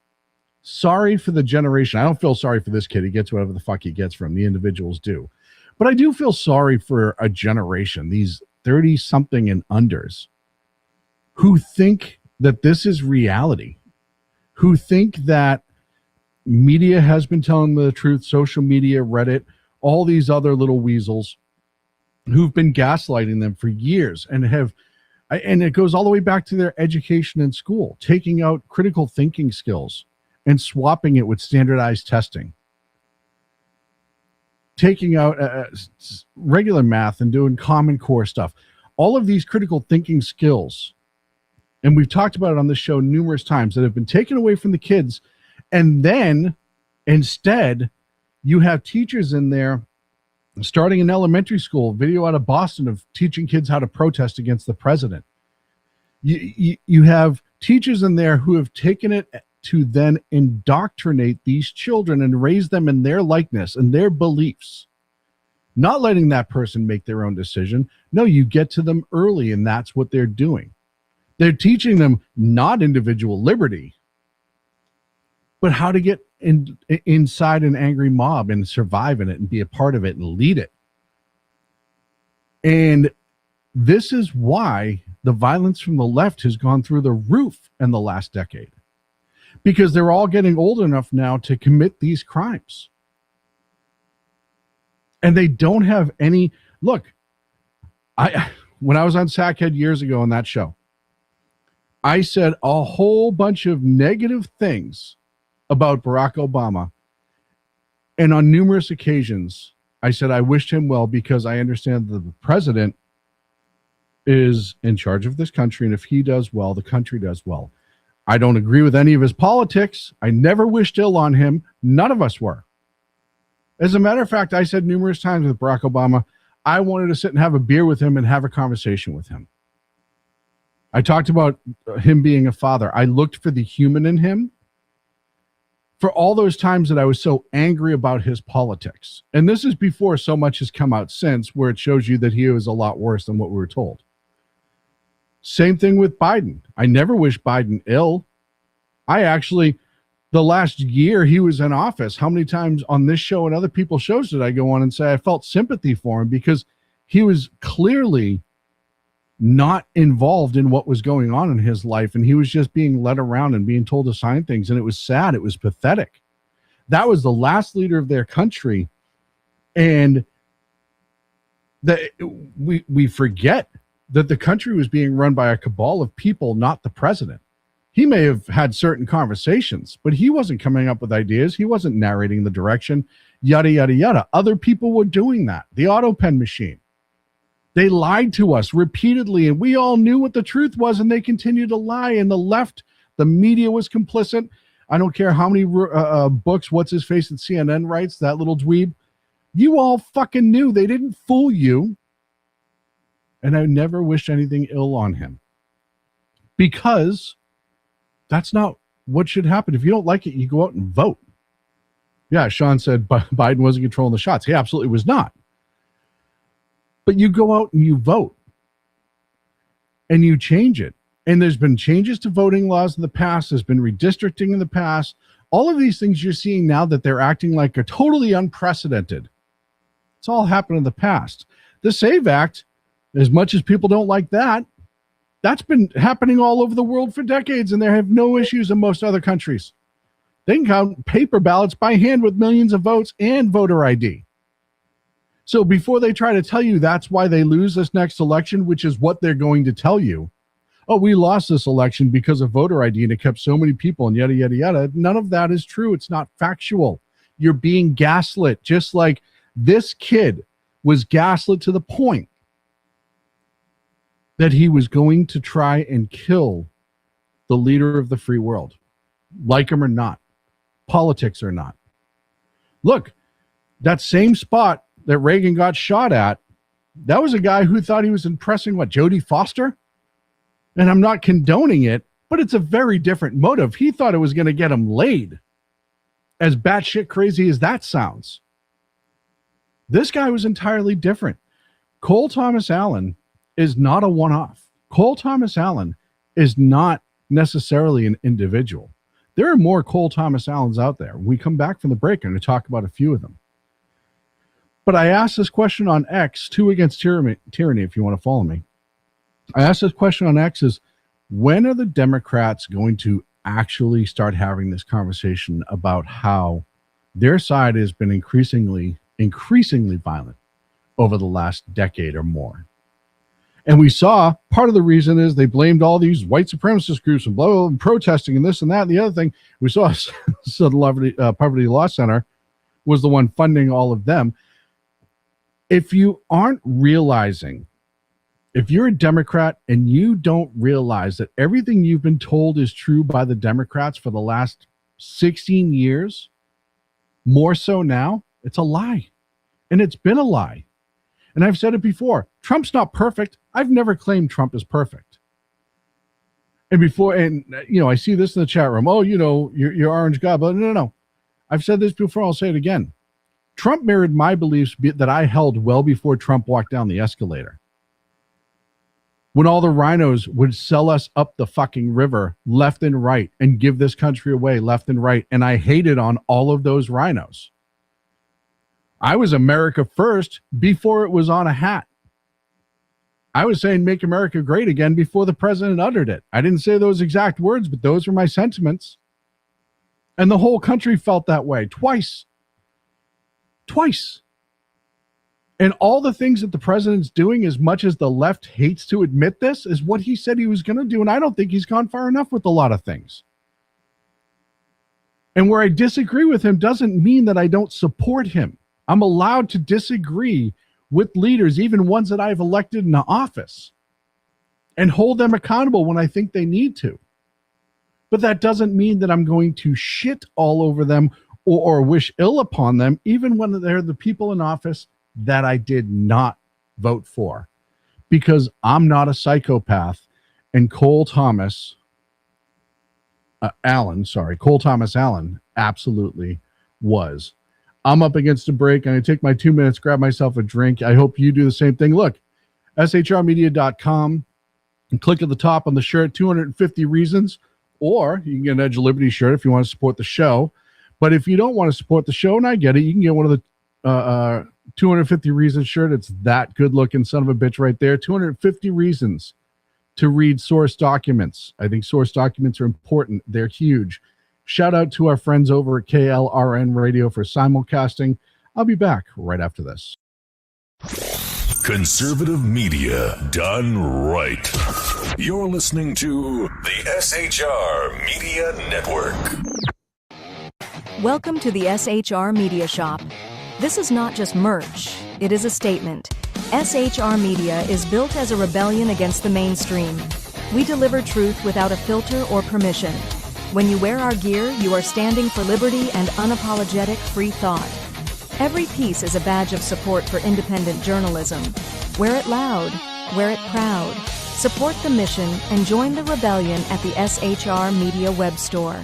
sorry for the generation. I don't feel sorry for this kid. He gets whatever the fuck he gets from. The individuals do. But I do feel sorry for a generation, these 30-something and unders, who think that this is reality, who think that media has been telling them the truth, social media, Reddit, all these other little weasels who've been gaslighting them for years and it goes all the way back to their education in school, taking out critical thinking skills and swapping it with standardized testing, taking out regular math and doing Common Core stuff. All of these critical thinking skills, and we've talked about it on this show numerous times, that have been taken away from the kids. And then instead, you have teachers in there starting in elementary school, video out of Boston of teaching kids how to protest against the president. You have teachers in there who have taken it to then indoctrinate these children and raise them in their likeness and their beliefs, not letting that person make their own decision. No, you get to them early, and that's what they're doing. They're teaching them not individual liberty, but how to get inside an angry mob and survive in it and be a part of it and lead it. And this is why the violence from the left has gone through the roof in the last decade, because they're all getting old enough now to commit these crimes. And they don't have any, look, when I was on Sackhead years ago on that show, I said a whole bunch of negative things about Barack Obama. And on numerous occasions, I said I wished him well because I understand that the president is in charge of this country. And if he does well, the country does well. I don't agree with any of his politics. I never wished ill on him. None of us were. As a matter of fact, I said numerous times with Barack Obama, I wanted to sit and have a beer with him and have a conversation with him. I talked about him being a father. I looked for the human in him for all those times that I was so angry about his politics. And this is before so much has come out since, where it shows you that he was a lot worse than what we were told. Same thing with Biden. I never wish Biden ill. I actually, the last year he was in office, how many times on this show and other people's shows did I go on and say I felt sympathy for him, because he was clearly not involved in what was going on in his life, and he was just being led around and being told to sign things, and it was sad. It was pathetic. That was the last leader of their country, and that we forget that the country was being run by a cabal of people, not the president. He may have had certain conversations, but he wasn't coming up with ideas. He wasn't narrating the direction, yada, yada, yada. Other people were doing that. The auto pen machine. They lied to us repeatedly, and we all knew what the truth was, and they continued to lie. And the left, the media was complicit. I don't care how many books what's-his-face at CNN writes, that little dweeb. You all fucking knew. They didn't fool you. And I never wished anything ill on him. Because that's not what should happen. If you don't like it, you go out and vote. Yeah, Sean said Biden wasn't controlling the shots. He absolutely was not. But you go out and you vote. And you change it. And there's been changes to voting laws in the past. There's been redistricting in the past. All of these things you're seeing now that they're acting like are totally unprecedented. It's all happened in the past. The SAVE Act, as much as people don't like that, that's been happening all over the world for decades, and they have no issues in most other countries. They can count paper ballots by hand with millions of votes and voter ID. So before they try to tell you that's why they lose this next election, which is what they're going to tell you, oh, we lost this election because of voter ID and it kept so many people and yada, yada, yada. None of that is true. It's not factual. You're being gaslit, just like this kid was gaslit to the point that he was going to try and kill the leader of the free world, like him or not, politics or not. Look, that same spot that Reagan got shot at, that was a guy who thought he was impressing, Jodie Foster? And I'm not condoning it, but it's a very different motive. He thought it was going to get him laid. As batshit crazy as that sounds. This guy was entirely different. Cole Thomas Allen is not a one-off. Cole Thomas Allen is not necessarily an individual. There are more Cole Thomas Allens out there. When we come back from the break, I'm going to talk about a few of them. But I asked this question on X, 2 Against Tyranny, if you want to follow me. I asked this question on X is, when are the Democrats going to actually start having this conversation about how their side has been increasingly violent over the last decade or more? And we saw part of the reason is they blamed all these white supremacist groups and blah, blah, blah, and protesting and this and that. And the other thing we saw, the Poverty Law Center was the one funding all of them. If you aren't realizing, if you're a Democrat and you don't realize that everything you've been told is true by the Democrats for the last 16 years, more so now, it's a lie. And it's been a lie. And I've said it before, Trump's not perfect. I've never claimed Trump is perfect. And I see this in the chat room. Oh, you're orange god. But no. I've said this before. I'll say it again. Trump mirrored my beliefs that I held well before Trump walked down the escalator. When all the rhinos would sell us up the fucking river left and right and give this country away left and right. And I hated on all of those rhinos. I was America first before it was on a hat. I was saying make America great again before the president uttered it. I didn't say those exact words, but those were my sentiments. And the whole country felt that way twice. And all the things that the president's doing, as much as the left hates to admit this, is what he said he was going to do. And I don't think he's gone far enough with a lot of things. And where I disagree with him doesn't mean that I don't support him. I'm allowed to disagree with leaders, even ones that I've elected into office, and hold them accountable when I think they need to. But that doesn't mean that I'm going to shit all over them or wish ill upon them, even when they're the people in office that I did not vote for, because I'm not a psychopath. And Cole Thomas Allen absolutely was. I'm up against a break. I'm going to take my 2 minutes, grab myself a drink. I hope you do the same thing. Look, shrmedia.com, and click at the top on the shirt, 250 reasons, or you can get an Edge of Liberty shirt if you want to support the show. But if you don't want to support the show, and I get it, you can get one of the 250 reasons shirt. It's that good looking son of a bitch right there. 250 reasons to read source documents. I think source documents are important. They're huge. Shout out to our friends over at KLRN Radio for simulcasting. I'll be back right after this. Conservative media done right. You're listening to the SHR Media Network. Welcome to the SHR Media Shop. This is not just merch, it is a statement. SHR Media is built as a rebellion against the mainstream. We deliver truth without a filter or permission. When you wear our gear, you are standing for liberty and unapologetic free thought. Every piece is a badge of support for independent journalism. Wear it loud, wear it proud. Support the mission and join the rebellion at the SHR Media web store.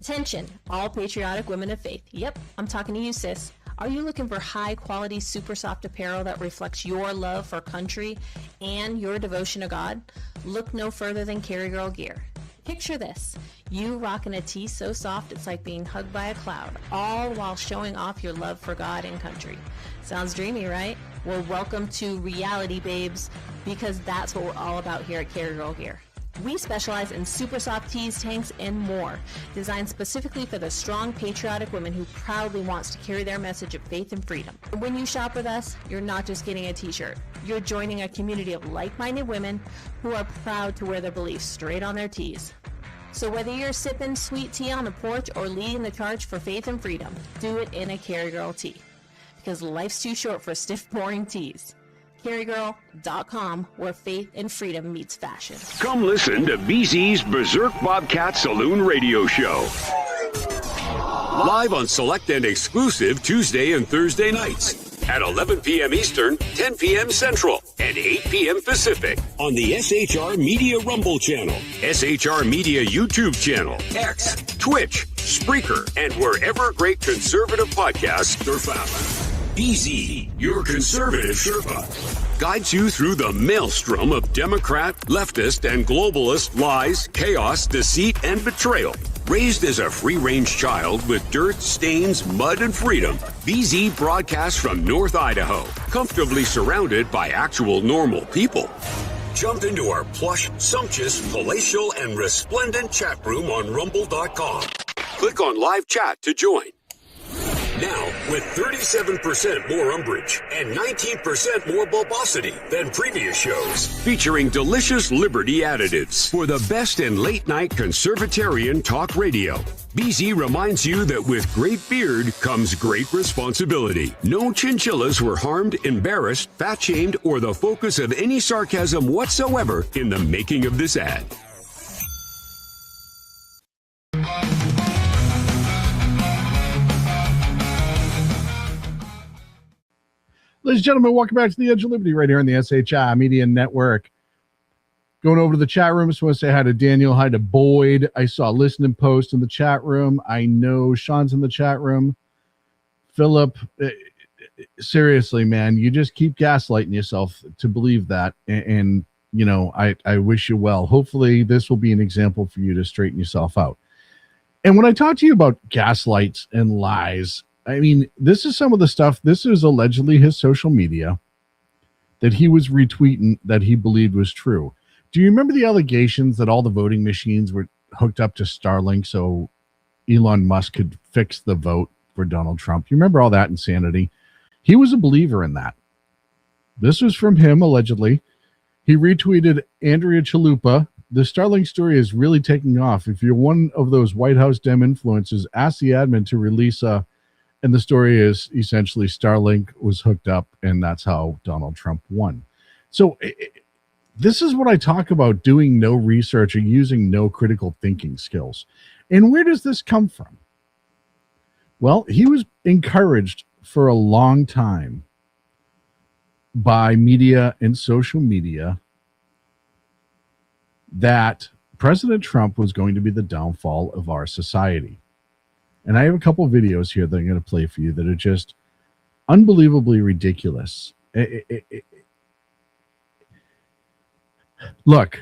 Attention, all patriotic women of faith. Yep, I'm talking to you, sis. Are you looking for high-quality, super soft apparel that reflects your love for country and your devotion to God? Look no further than Carry Girl Gear. Picture this. You rocking a tee so soft it's like being hugged by a cloud, all while showing off your love for God and country. Sounds dreamy, right? Well, welcome to reality, babes, because that's what we're all about here at Carry Girl Gear. We specialize in super soft tees, tanks, and more, designed specifically for the strong, patriotic woman who proudly wants to carry their message of faith and freedom. When you shop with us, you're not just getting a t-shirt. You're joining a community of like-minded women who are proud to wear their beliefs straight on their tees. So whether you're sipping sweet tea on the porch or leading the charge for faith and freedom, do it in a Carry Girl tee. Because life's too short for stiff, boring tees. CarryGirl.com, where faith and freedom meets fashion. Come listen to BZ's Berserk Bobcat Saloon Radio Show. Live on select and exclusive Tuesday and Thursday nights at 11 p.m. Eastern, 10 p.m. Central, and 8 p.m. Pacific on the SHR Media Rumble channel, SHR Media YouTube channel, X, Twitch, Spreaker, and wherever great conservative podcasts are found. BZ, your conservative Sherpa, guides you through the maelstrom of Democrat, leftist, and globalist lies, chaos, deceit, and betrayal. Raised as a free-range child with dirt, stains, mud, and freedom, BZ broadcasts from North Idaho, comfortably surrounded by actual normal people. Jump into our plush, sumptuous, palatial, and resplendent chat room on rumble.com. Click on live chat to join. Now, with 37% more umbrage and 19% more bulbosity than previous shows, featuring delicious Liberty additives for the best in late-night conservatarian talk radio. BZ reminds you that with great beard comes great responsibility. No chinchillas were harmed, embarrassed, fat-shamed, or the focus of any sarcasm whatsoever in the making of this ad. Ladies and gentlemen, welcome back to the Edge of Liberty right here on the SHI Media Network. Going over to the chat room, just want to say hi to Daniel, hi to Boyd. I saw a listening post in the chat room. I know Sean's in the chat room. Philip, seriously, man, you just keep gaslighting yourself to believe that. And you know, I wish you well. Hopefully this will be an example for you to straighten yourself out. And when I talk to you about gaslights and lies, I mean, this is some of the stuff. This is allegedly his social media that he was retweeting that he believed was true. Do you remember the allegations that all the voting machines were hooked up to Starlink so Elon Musk could fix the vote for Donald Trump? You remember all that insanity? He was a believer in that. This was from him, allegedly. He retweeted Andrea Chalupa. The Starlink story is really taking off. If you're one of those White House Dem influencers, ask the admin to release a... And the story is essentially Starlink was hooked up, and that's how Donald Trump won. So this is what I talk about, doing no research or using no critical thinking skills. And where does this come from? Well, he was encouraged for a long time by media and social media that President Trump was going to be the downfall of our society. And I have a couple of videos here that I'm going to play for you that are just unbelievably ridiculous. Look,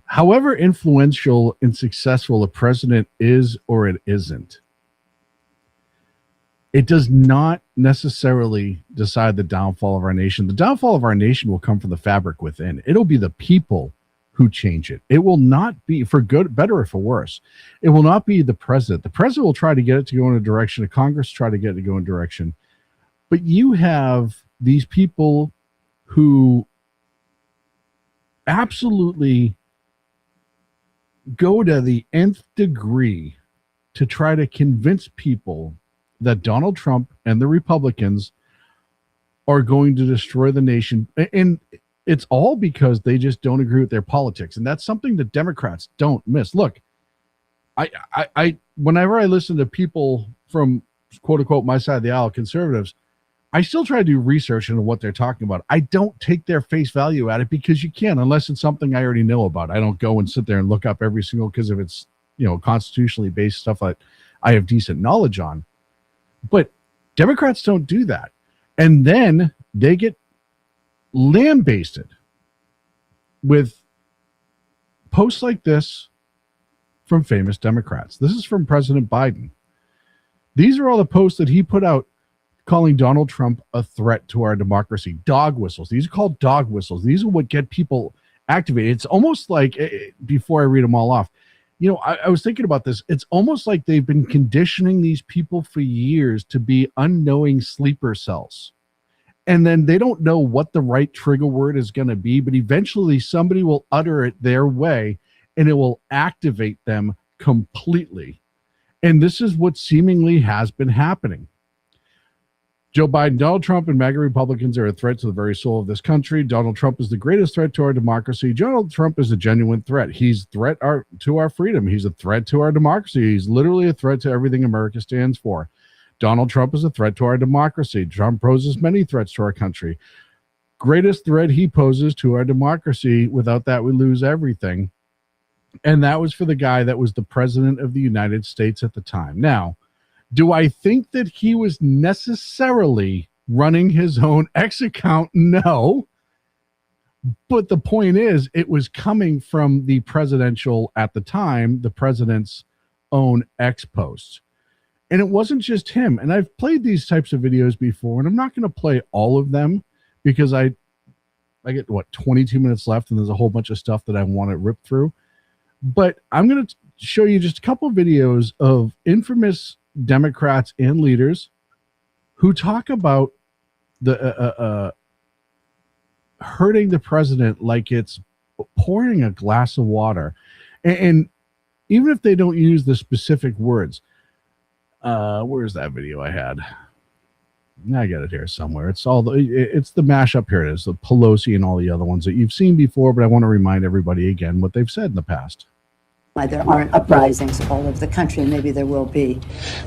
however influential and successful a president is or it isn't, it does not necessarily decide the downfall of our nation. The downfall of our nation will come from the fabric within. It'll be the people who change it. It will not be, for good, better or for worse, it will not be the president. The president will try to get it to go in a direction, a Congress try to get it to go in a direction. But you have these people who absolutely go to the nth degree to try to convince people that Donald Trump and the Republicans are going to destroy the nation. And it's all because they just don't agree with their politics. And that's something that Democrats don't miss. Look, I whenever I listen to people from quote unquote my side of the aisle, conservatives, I still try to do research into what they're talking about. I don't take their face value at it because you can't, unless it's something I already know about. I don't go and sit there and look up every single, because if it's, constitutionally based stuff that I have decent knowledge on. But Democrats don't do that. And then they get lambasted with posts like this from famous Democrats. This is from President Biden. These are all the posts that he put out calling Donald Trump a threat to our democracy. Dog whistles. These are called dog whistles. These are what get people activated. It's almost like, before I read them all off, I was thinking about this. It's almost like they've been conditioning these people for years to be unknowing sleeper cells. And then they don't know what the right trigger word is going to be, but eventually somebody will utter it their way and it will activate them completely. And this is what seemingly has been happening. Joe Biden, Donald Trump, and MAGA Republicans are a threat to the very soul of this country. Donald Trump is the greatest threat to our democracy. Donald Trump is a genuine threat. He's a threat to our freedom. He's a threat to our democracy. He's literally a threat to everything America stands for. Donald Trump is a threat to our democracy. Trump poses many threats to our country. Greatest threat he poses to our democracy. Without that, we lose everything. And that was for the guy that was the president of the United States at the time. Now, do I think that he was necessarily running his own X account? No. But the point is, it was coming from the presidential, at the time, the president's own X posts. And it wasn't just him. And I've played these types of videos before, and I'm not going to play all of them because I get, 22 minutes left, and there's a whole bunch of stuff that I want to rip through. But I'm going to show you just a couple of videos of infamous Democrats and leaders who talk about the hurting the president like it's pouring a glass of water. And even if they don't use the specific words, where's that video I had? I got it here somewhere. It's the mashup. Here it is, the Pelosi and all the other ones that you've seen before, but I want to remind everybody again what they've said in the past. Why there aren't uprisings all over the country, and maybe there will be.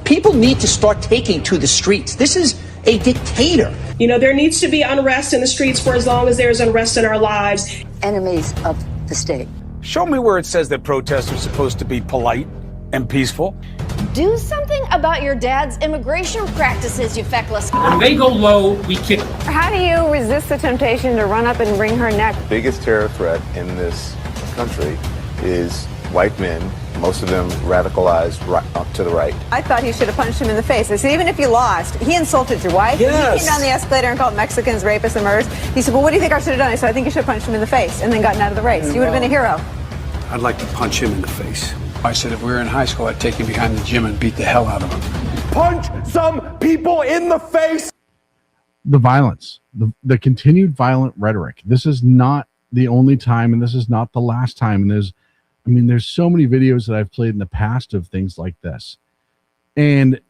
People need to start taking to the streets. This is a dictator. There needs to be unrest in the streets for as long as there's unrest in our lives. Enemies of the state. Show me where it says that protests are supposed to be polite and peaceful. Do something about your dad's immigration practices, you feckless. When they go low, we kick. How do you resist the temptation to run up and wring her neck? The biggest terror threat in this country is white men, most of them radicalized right up to the right. I thought he should have punched him in the face. I said, even if you lost, he insulted your wife. Yes. He came down the escalator and called Mexicans rapists and murderers. He said, well, what do you think I should have done? I said, I think you should have punched him in the face and then gotten out of the race. You would have been a hero. I'd like to punch him in the face. I said if we were in high school, I'd take him behind the gym and beat the hell out of him. Punch some people in the face. The violence, the continued violent rhetoric. This is not the only time, and this is not the last time. And there's so many videos that I've played in the past of things like this. And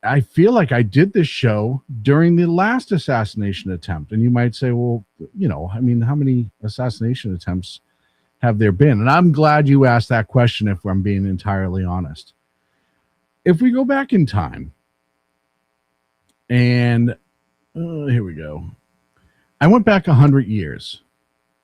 I feel like I did this show during the last assassination attempt. And you might say, well, how many assassination attempts have there been? And I'm glad you asked that question, if I'm being entirely honest. If we go back in time, and here we go. I went back 100 years.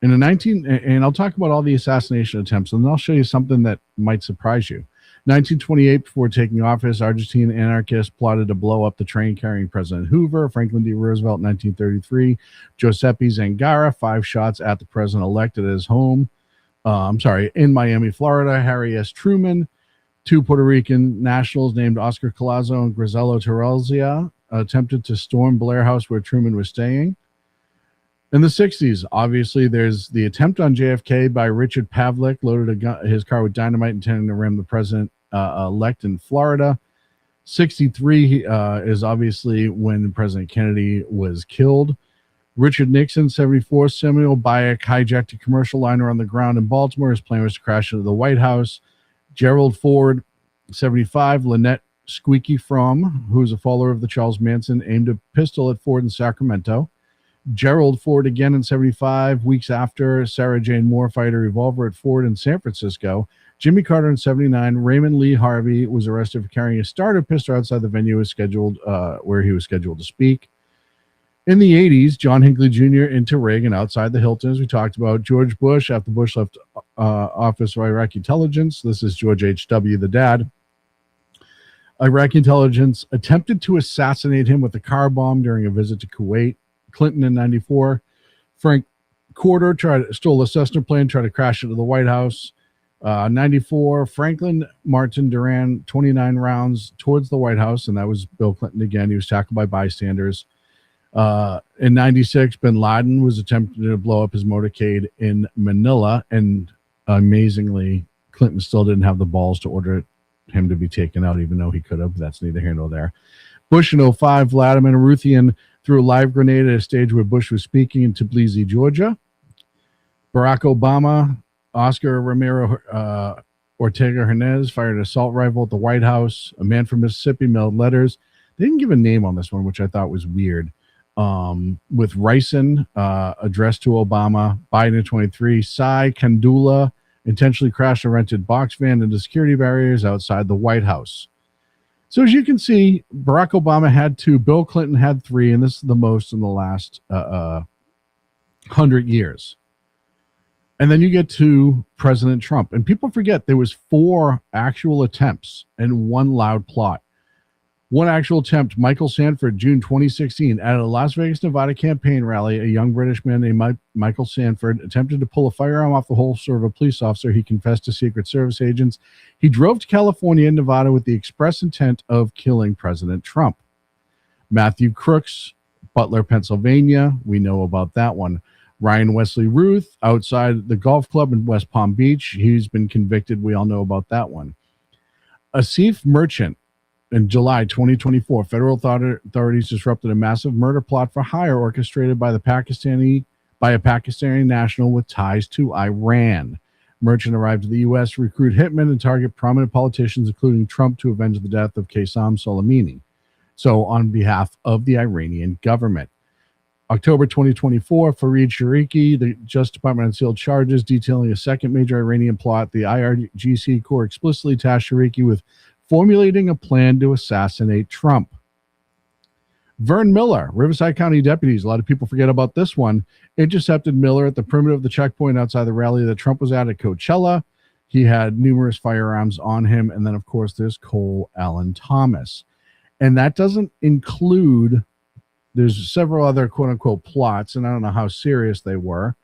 And I'll talk about all the assassination attempts, and then I'll show you something that might surprise you. 1928, before taking office, Argentine anarchists plotted to blow up the train carrying President Hoover. Franklin D. Roosevelt, 1933. Giuseppe Zangara, 5 shots at the president-elect at his home. In Miami, Florida. Harry S. Truman. 2 Puerto Rican nationals named Oscar Collazo and Griselda Terrazia attempted to storm Blair House where Truman was staying. In the 60s, obviously, there's the attempt on JFK by Richard Pavlik, loaded his car with dynamite intending to ram the president-elect in Florida. 63 is obviously when President Kennedy was killed. Richard Nixon, 74, Samuel Bayek hijacked a commercial liner on the ground in Baltimore. His plan was to crash into the White House. Gerald Ford, 75, Lynette Squeaky Fromm, who's a follower of the Charles Manson, aimed a pistol at Ford in Sacramento. Gerald Ford again in 75, weeks after. Sarah Jane Moore fired a revolver at Ford in San Francisco. Jimmy Carter in 79. Raymond Lee Harvey was arrested for carrying a starter pistol outside the venue where he was scheduled to speak. In the 80s, John Hinckley Jr. into Reagan outside the Hilton, as we talked about. George Bush, after Bush left Office of Iraqi Intelligence. This is George H.W., the dad. Iraqi intelligence attempted to assassinate him with a car bomb during a visit to Kuwait. Clinton in 94. Frank Corder stole a Cessna plane, tried to crash into the White House. 94. Franklin Martin Duran, 29 rounds towards the White House, and that was Bill Clinton again. He was tackled by bystanders. In 96, bin Laden was attempting to blow up his motorcade in Manila, and amazingly, Clinton still didn't have the balls to order him to be taken out, even though he could have. That's neither here nor there. Bush in 05, Vladimir Ruthian threw a live grenade at a stage where Bush was speaking in Tbilisi, Georgia. Barack Obama, Oscar Romero Ortega Hernandez fired an assault rifle at the White House. A man from Mississippi mailed letters. They didn't give a name on this one, which I thought was weird. With Ricin addressed to Obama. Biden in 23. Sai Kandula intentionally crashed a rented box van into security barriers outside the White House. So as you can see, Barack Obama had 2, Bill Clinton had 3, and this is the most in the last 100 years. And then you get to President Trump. And people forget there was 4 actual attempts and 1 loud plot. One actual attempt, Michael Sanford, June 2016, at a Las Vegas, Nevada campaign rally, a young British man named Michael Sanford attempted to pull a firearm off the holster of a police officer. He confessed to Secret Service agents. He drove to California and Nevada with the express intent of killing President Trump. Matthew Crooks, Butler, Pennsylvania. We know about that one. Ryan Wesley Ruth, outside the golf club in West Palm Beach. He's been convicted. We all know about that one. Asif Merchant. In July 2024, federal authorities disrupted a massive murder plot for hire orchestrated by a Pakistani national with ties to Iran. Merchant arrived to the U.S. to recruit hitmen and target prominent politicians, including Trump, to avenge the death of Qasem Soleimani. So on behalf of the Iranian government. October 2024, Fareed Shariki, the Justice Department unsealed charges detailing a second major Iranian plot. The IRGC Corps explicitly tasked Shariki with formulating a plan to assassinate Trump. Vern Miller, Riverside County deputies, a lot of people forget about this one, intercepted Miller at the perimeter of the checkpoint outside the rally that Trump was at Coachella. He had numerous firearms on him. And then, of course, there's Cole Allen Thomas. And that doesn't include, there's several other quote-unquote plots, and I don't know how serious they were,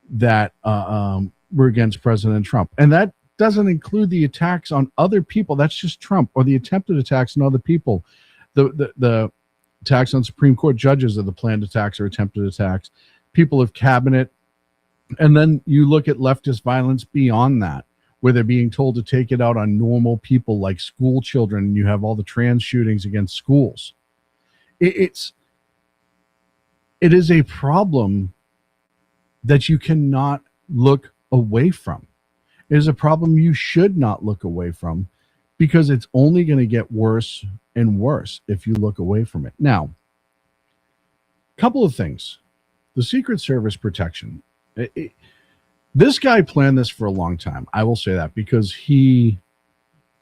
that were against President Trump. And that doesn't include the attacks on other people. That's just Trump, or the attempted attacks on other people. The attacks on Supreme Court judges are the planned attacks or attempted attacks, people of cabinet. And then you look at leftist violence beyond that, where they're being told to take it out on normal people like school children, and you have all the trans shootings against schools. It is a problem that you cannot look away from. It is a problem you should not look away from, because it's only going to get worse and worse if you look away from it. Now, a couple of things. The Secret Service protection. This guy planned this for a long time. I will say that, because he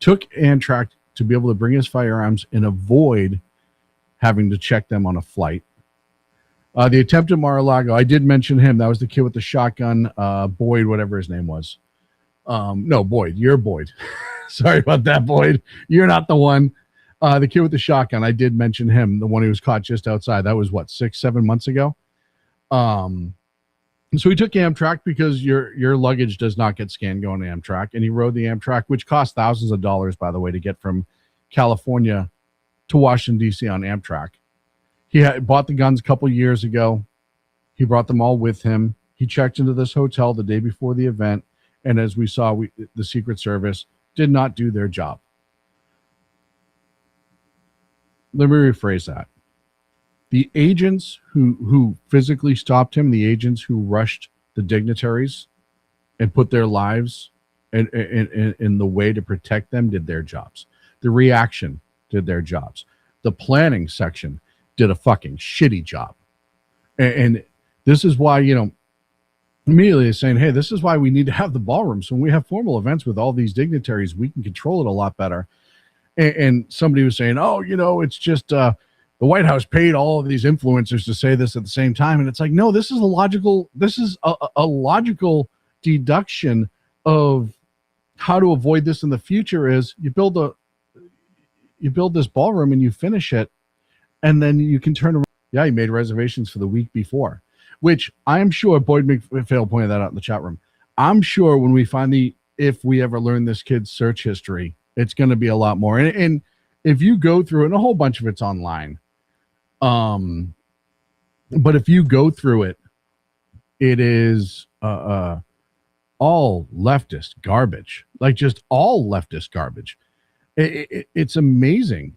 took Amtrak to be able to bring his firearms and avoid having to check them on a flight. The attempt at Mar-a-Lago, I did mention him. That was the kid with the shotgun, Boyd, whatever his name was. No, Boyd. You're Boyd. Sorry about that, Boyd. You're not the one. The kid with the shotgun, I did mention him, the one who was caught just outside. That was, 6-7 months ago? So he took Amtrak because your luggage does not get scanned going to Amtrak. And he rode the Amtrak, which cost thousands of dollars, by the way, to get from California to Washington, D.C. on Amtrak. He had bought the guns a couple years ago. He brought them all with him. He checked into this hotel the day before the event. And as we saw, the Secret Service did not do their job. Let me rephrase that. The agents who physically stopped him, the agents who rushed the dignitaries and put their lives in the way to protect them, did their jobs. The reaction did their jobs. The planning section did a fucking shitty job. And this is why, immediately saying, hey, this is why we need to have the ballroom. So when we have formal events with all these dignitaries, we can control it a lot better. And somebody was saying, oh, it's just the White House paid all of these influencers to say this at the same time. And it's like, no, this is a logical deduction of how to avoid this in the future. Is you build this ballroom and you finish it, and then you can turn around. Yeah, you made reservations for the week before, which I'm sure Boyd McPhail pointed that out in the chat room. I'm sure when we if we ever learn this kid's search history, it's going to be a lot more. And if you go through it, and a whole bunch of it's online, but if you go through it, it is all leftist garbage, like just all leftist garbage. It's amazing.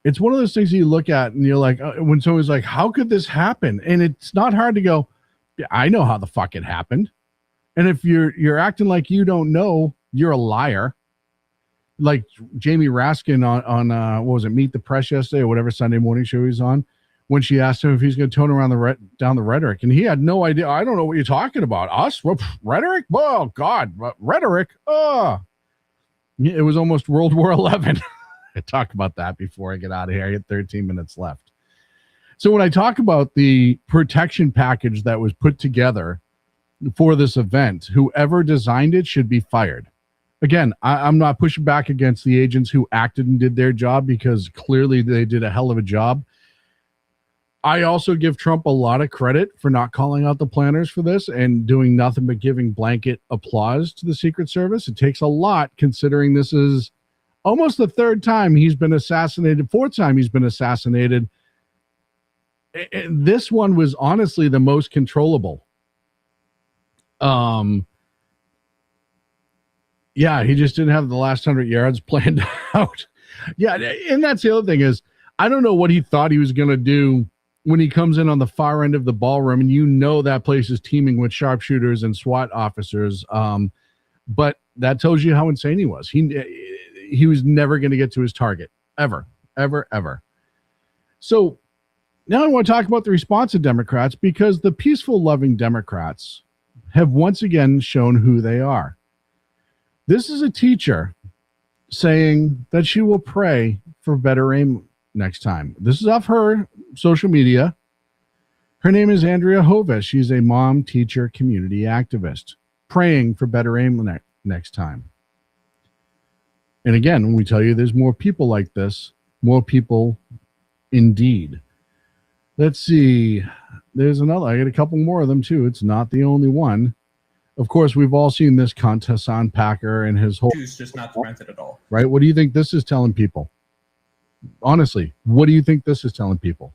It's one of those things you look at and you're like, when someone's like, how could this happen? And it's not hard to go, yeah, I know how the fuck it happened. And if you're acting like you don't know, you're a liar. Like Jamie Raskin on what was it, Meet the Press yesterday or whatever Sunday morning show he's on, when she asked him if he's going to tone around down the rhetoric, and he had no idea. I don't know what you're talking about. Us? What, rhetoric? Oh God, rhetoric. Oh, it was almost World War XI. I talk about that before I get out of here. I get 13 minutes left. So when I talk about the protection package that was put together for this event, whoever designed it should be fired. Again, I'm not pushing back against the agents who acted and did their job, because clearly they did a hell of a job. I also give Trump a lot of credit for not calling out the planners for this and doing nothing but giving blanket applause to the Secret Service. It takes a lot, considering this is almost the third time he's been assassinated, fourth time he's been assassinated. And this one was honestly the most controllable. Yeah, he just didn't have the last 100 yards planned out. Yeah, and that's the other thing is, I don't know what he thought he was going to do when he comes in on the far end of the ballroom, and that place is teeming with sharpshooters and SWAT officers. But that tells you how insane he was. He was never going to get to his target, ever, ever, ever. So now I want to talk about the response of Democrats, because the peaceful, loving Democrats have once again shown who they are. This is a teacher saying that she will pray for better aim next time. This is off her social media. Her name is Andrea Hovis. She's a mom, teacher, community activist, praying for better aim next time. And again, when we tell you there's more people like this, more people indeed. Let's see. There's another. I got a couple more of them too. It's not the only one. Of course, we've all seen this Hassan Packer and his whole... Choose just not to rent it at all. Right? What do you think this is telling people? Honestly, what do you think this is telling people?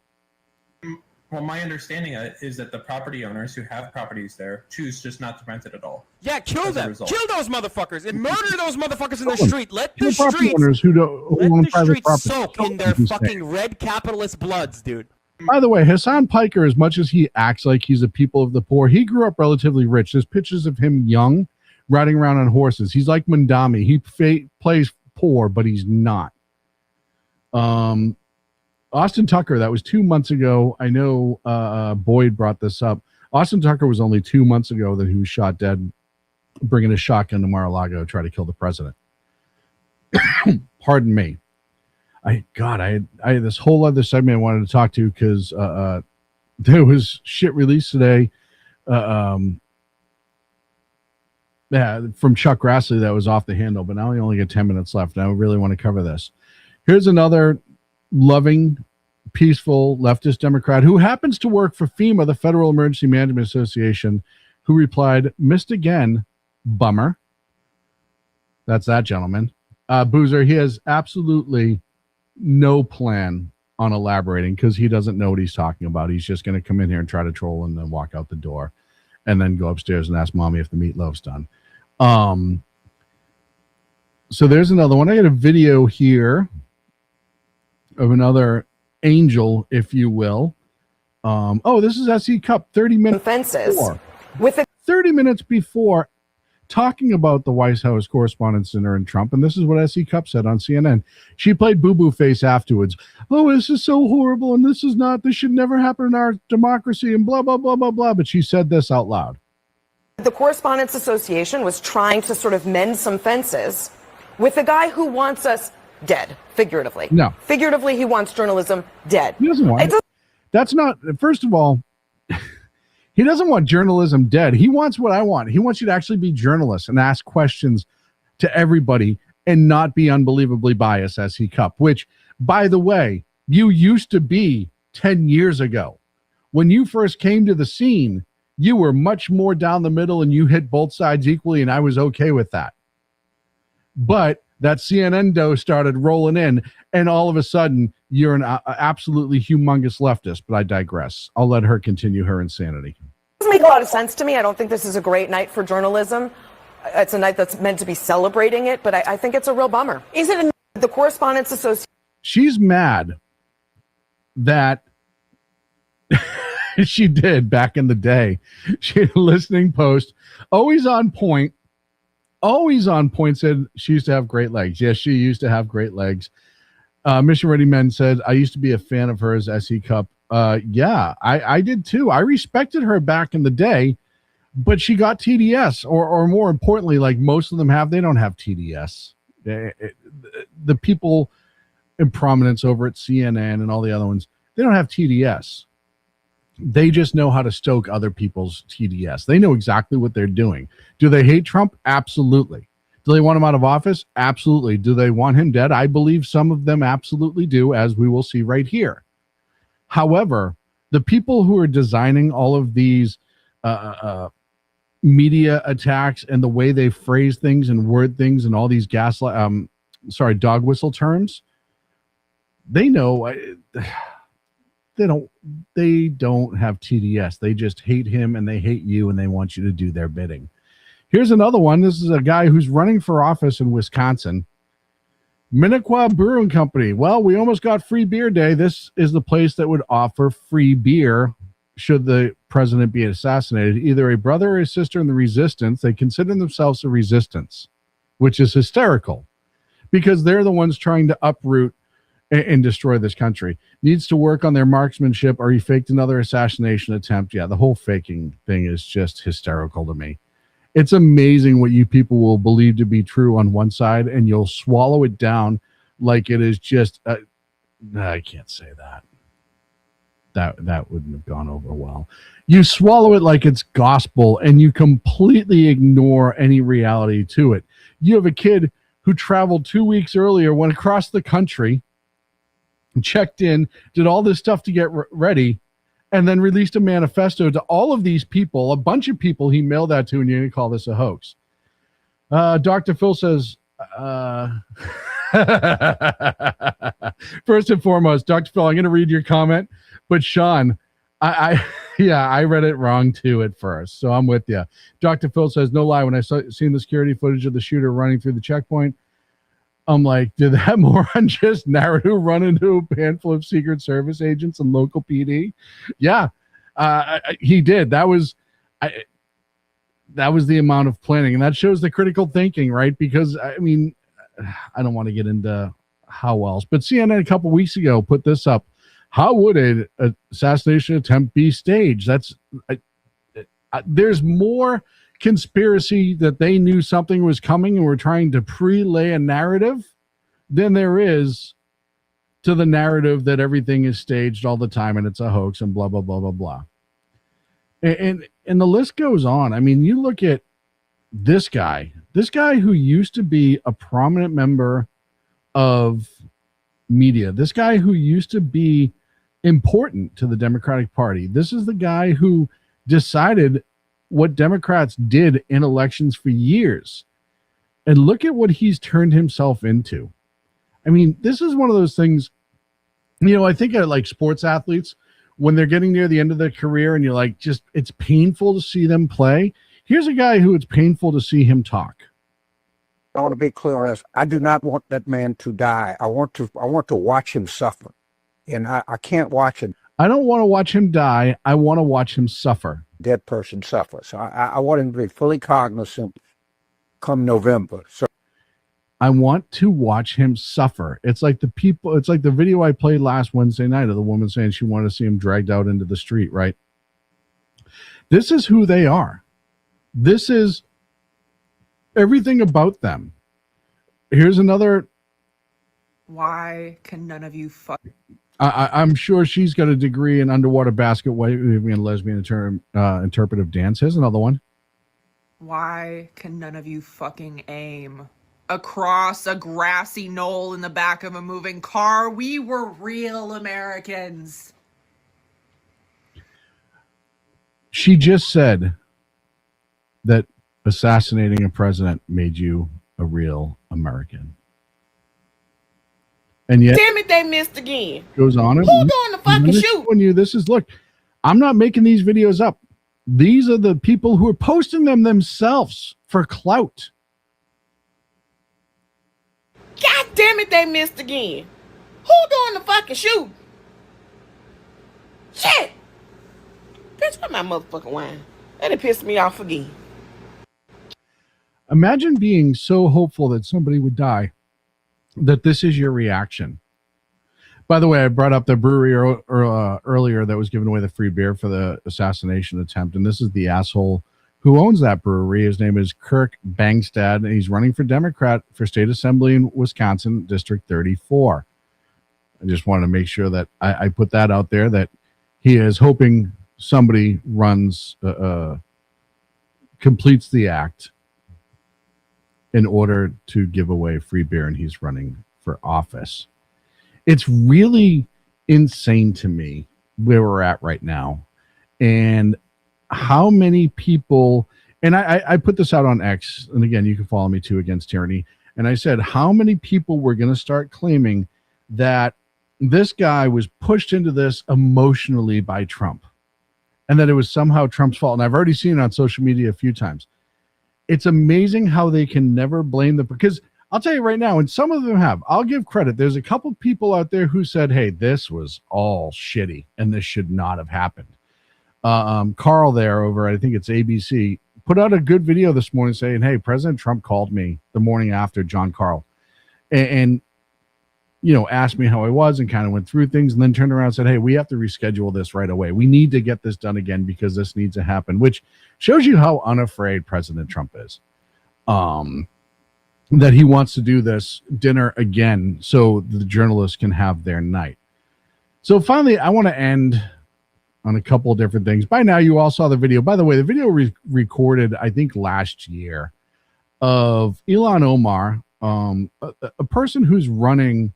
Well, my understanding is that the property owners who have properties there choose just not to rent it at all. Yeah, kill them. Kill those motherfuckers and murder those motherfuckers in the Kill street. Let the the property streets, owners who own private property. soak in their fucking red capitalist bloods, dude. By the way, Hassan Piker, as much as he acts like he's a people of the poor, he grew up relatively rich. There's pictures of him young, riding around on horses. He's like Mandami. He plays poor, but he's not. Austin Tucker, that was 2 months ago. I know Boyd brought this up. Austin Tucker was only 2 months ago that he was shot dead, bringing a shotgun to Mar-a-Lago to try to kill the president. Pardon me. I had this whole other segment I wanted to talk to, because there was shit released today from Chuck Grassley that was off the handle, but now we only get 10 minutes left, and I really want to cover this. Here's another loving, peaceful leftist Democrat who happens to work for FEMA, the Federal Emergency Management Association, who replied, "Missed again, bummer." That's that gentleman. Boozer, he has absolutely no plan on elaborating, because he doesn't know what he's talking about. He's just going to come in here and try to troll and then walk out the door and then go upstairs and ask mommy if the meatloaf's done. So there's another one. I got a video here of another angel, if you will. This is SE Cup 30 minutes fences before. with 30 minutes before talking about the White House Correspondents' Dinner and Trump, and this is what S.E. Cupp said on CNN. She played boo-boo face afterwards. Oh, this is so horrible, and this should never happen in our democracy, and blah, blah, blah, blah, blah. But she said this out loud. The Correspondents Association was trying to sort of mend some fences with a guy who wants us dead, figuratively. No. Figuratively, he wants journalism dead. He doesn't want it. That's not, first of all, he doesn't want journalism dead. He wants what I want. He wants you to actually be journalists and ask questions to everybody and not be unbelievably biased, as he Cupp, which, by the way, you used to be 10 years ago. When you first came to the scene, you were much more down the middle and you hit both sides equally, and I was okay with that. But that CNN dough started rolling in, and all of a sudden, you're an absolutely humongous leftist. But I digress. I'll let her continue her insanity. It doesn't make a lot of sense to me. I don't think this is a great night for journalism. It's a night that's meant to be celebrating it, but I think it's a real bummer. Is it the Correspondents Association? She's mad that she did back in the day. She had a listening post, always on point, said she used to have great legs. Yes, she used to have great legs. Mission Ready Men said, I used to be a fan of hers, S.E. Cupp. Yeah, I did too. I respected her back in the day, but she got TDS, or more importantly, like most of them have, they don't have TDS. The people in prominence over at CNN and all the other ones, they don't have TDS. They just know how to stoke other people's TDS. They know exactly what they're doing. Do they hate Trump? Absolutely. Do they want him out of office? Absolutely. Do they want him dead? I believe some of them absolutely do, as we will see right here. However, the people who are designing all of these media attacks and the way they phrase things and word things and all these dog whistle terms, they know they don't have TDS. They just hate him and they hate you and they want you to do their bidding. Here's another one. This is a guy who's running for office in Wisconsin. Minnequaw Brewing Company. Well, we almost got free beer day. This is the place that would offer free beer should the president be assassinated. Either a brother or a sister in the resistance. They consider themselves a resistance, which is hysterical because they're the ones trying to uproot and destroy this country. Needs to work on their marksmanship, or he faked another assassination attempt. Yeah, the whole faking thing is just hysterical to me. It's amazing what you people will believe to be true on one side, and you'll swallow it down like it is just I can't say that. That wouldn't have gone over well. You swallow it like it's gospel, and you completely ignore any reality to it. You have a kid who traveled 2 weeks earlier, went across the country, checked in, did all this stuff to get ready, and then released a manifesto to all of these people, a bunch of people he mailed that to, and you're going to call this a hoax. Dr. Phil says, first and foremost, Dr. Phil, I'm going to read your comment, but Sean, I read it wrong too at first, so I'm with you. Dr. Phil says, no lie, when I seen the security footage of the shooter running through the checkpoint, I'm like, did that moron just Naruto run into a handful of Secret Service agents and local PD? Yeah, he did. That was the amount of planning, and that shows the critical thinking, right? Because I mean, I don't want to get into how else, but CNN a couple weeks ago put this up. How would an assassination attempt be staged? There's more conspiracy that they knew something was coming and were trying to pre-lay a narrative than there is to the narrative that everything is staged all the time and it's a hoax and blah, blah, blah, blah, blah. And the list goes on. I mean, you look at this guy who used to be a prominent member of media, this guy who used to be important to the Democratic Party. This is the guy who decided what Democrats did in elections for years. And look at what he's turned himself into. I mean, this is one of those things, I think I like sports athletes when they're getting near the end of their career and you're like, it's painful to see them play. Here's a guy who it's painful to see him talk. I want to be clear on this. I do not want that man to die. I want to watch him suffer. And I can't watch it. I don't want to watch him die. I want to watch him suffer. Dead person suffer. So I want him to be fully cognizant come November. So I want to watch him suffer. It's like the video I played last Wednesday night of the woman saying she wanted to see him dragged out into the street, right? This is who they are. This is everything about them. Here's another. Why can none of you fuck? I'm sure she's got a degree in underwater basket waving and lesbian interpretive dance. Here's another one. Why can none of you fucking aim across a grassy knoll in the back of a moving car? We were real Americans. She just said that assassinating a president made you a real American. And yet, damn it, they missed again. Goes on. Who doing the fucking shoot? This is, look, I'm not making these videos up. These are the people who are posting them themselves for clout. God damn it, they missed again. Who doing the fucking shoot? Shit. Bitch, where my motherfucking wine? That done pissed me off again. Imagine being so hopeful that somebody would die that this is your reaction. By the way, I brought up the brewery earlier that was giving away the free beer for the assassination attempt, and this is the asshole who owns that brewery. His name is Kirk Bangstad, and he's running for Democrat for State Assembly in Wisconsin, District 34. I just wanted to make sure that I put that out there, that he is hoping somebody completes the act in order to give away free beer, and he's running for office. It's really insane to me where we're at right now, and how many people, and I put this out on X, and again, you can follow me too, Against Tyranny, and I said how many people were going to start claiming that this guy was pushed into this emotionally by Trump, and that it was somehow Trump's fault. And I've already seen it on social media a few times. It's amazing how they can never blame them, because I'll tell you right now, and some of them have, I'll give credit. There's a couple people out there who said, hey, this was all shitty and this should not have happened. Carl there over, I think it's ABC, put out a good video this morning saying, hey, President Trump called me the morning after, John Carl, and you know, asked me how I was and kind of went through things, and then turned around and said, hey, we have to reschedule this right away. We need to get this done again because this needs to happen, which shows you how unafraid President Trump is. That he wants to do this dinner again so the journalists can have their night. So finally, I want to end on a couple of different things. By now, you all saw the video. By the way, the video recorded, I think, last year of Ilhan Omar, a person who's working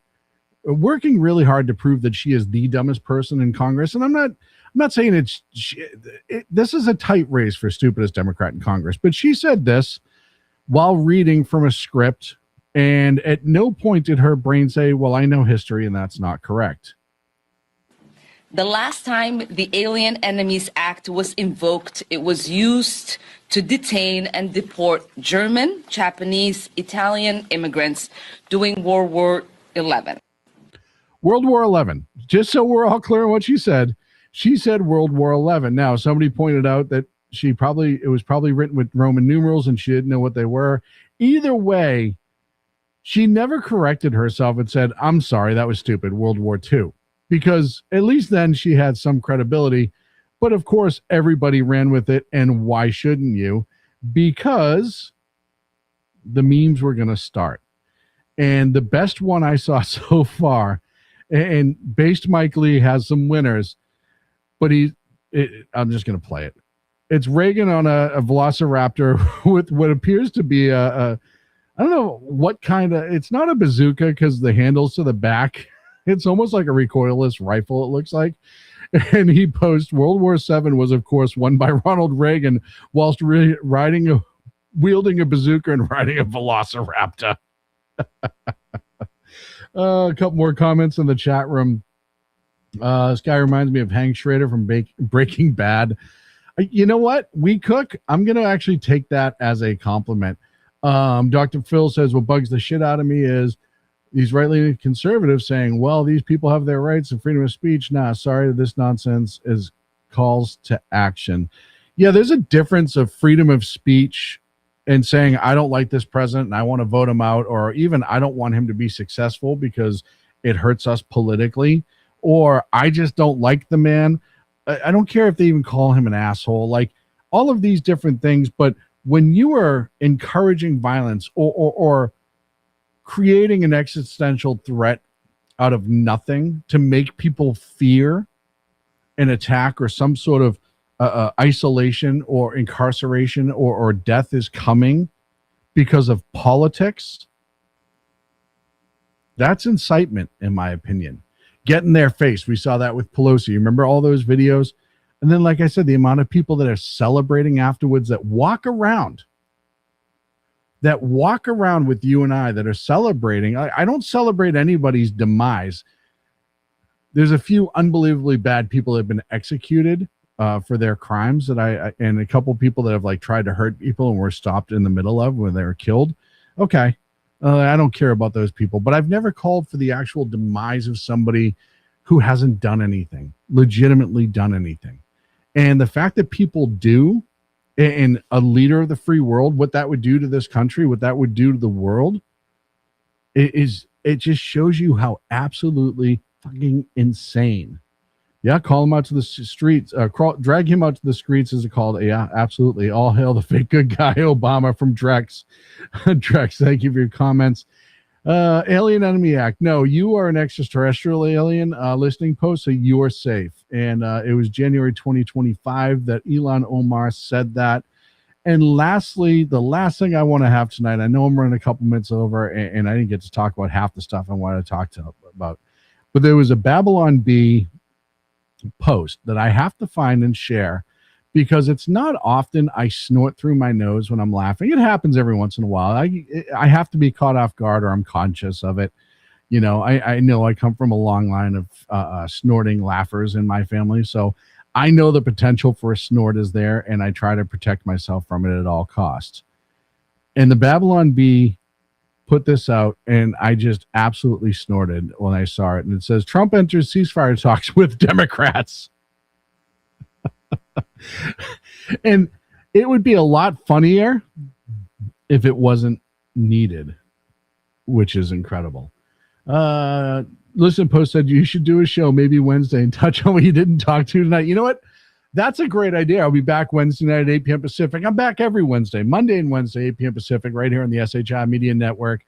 really hard to prove that she is the dumbest person in Congress. And I'm not saying this is a tight race for stupidest Democrat in Congress, but she said this while reading from a script, and at no point did her brain say, well, I know history and that's not correct. The last time the Alien Enemies Act was invoked, it was used to detain and deport German, Japanese, Italian immigrants during World War XI. World War XI. Just so we're all clear on what she said World War XI. Now, somebody pointed out that it was probably written with Roman numerals and she didn't know what they were. Either way, she never corrected herself and said, I'm sorry, that was stupid, World War II. Because at least then she had some credibility. But of course, everybody ran with it. And why shouldn't you? Because the memes were going to start. And the best one I saw so far, and Based Mike Lee has some winners, but I'm just going to play it. It's Reagan on a velociraptor with what appears to be I don't know what kind of, it's not a bazooka because the handle's to the back. It's almost like a recoilless rifle, it looks like. And he posts, World War VII was, of course, won by Ronald Reagan whilst wielding a bazooka and riding a velociraptor. A couple more comments in the chat room. This guy reminds me of Hank Schrader from Breaking Bad. You know what? We cook. I'm going to actually take that as a compliment. Dr. Phil says, what bugs the shit out of me is these right-leaning conservatives saying, well, these people have their rights and freedom of speech. Nah, sorry, this nonsense is calls to action. Yeah, there's a difference of freedom of speech and saying, I don't like this president and I want to vote him out, or even I don't want him to be successful because it hurts us politically, or I just don't like the man. I don't care if they even call him an asshole, like all of these different things. But when you are encouraging violence or creating an existential threat out of nothing to make people fear an attack or some sort of isolation or incarceration or death is coming because of politics, that's incitement, in my opinion. Get in their face. We saw that with Pelosi. You remember all those videos? And then, like I said, the amount of people that are celebrating afterwards, that walk around with you and I, that are celebrating. I don't celebrate anybody's demise. There's a few unbelievably bad people that have been executed for their crimes that and a couple people that have like tried to hurt people and were stopped in the middle of when they were killed. Okay. I don't care about those people, but I've never called for the actual demise of somebody who hasn't done anything, legitimately done anything. And the fact that people do, and a leader of the free world, what that would do to this country, what that would do to the world, it just shows you how absolutely fucking insane. Yeah, call him out to the streets. Drag him out to the streets, as it called. Yeah, absolutely. All hail the fake good guy, Obama, from Drex. Drex, thank you for your comments. Alien Enemy Act. No, you are an extraterrestrial alien listening post, so you are safe. And it was January 2025 that Elon Omar said that. And lastly, the last thing I want to have tonight, I know I'm running a couple minutes over, and I didn't get to talk about half the stuff I wanted to talk about. But there was a Babylon Bee post that I have to find and share, because it's not often I snort through my nose when I'm laughing. It happens every once in a while. I have to be caught off guard, or I'm conscious of it. You know, I know I come from a long line of snorting laughers in my family, so I know the potential for a snort is there, and I try to protect myself from it at all costs. And the Babylon Bee put this out, and I just absolutely snorted when I saw it. And it says, Trump enters ceasefire talks with Democrats. And it would be a lot funnier if it wasn't needed, which is incredible. Listen, Post said you should do a show maybe Wednesday and touch on what you didn't talk to tonight. You know what? That's a great idea. I'll be back Wednesday night at 8 p.m. Pacific. I'm back every Wednesday, Monday and Wednesday, 8 p.m. Pacific, right here on the SHI Media Network,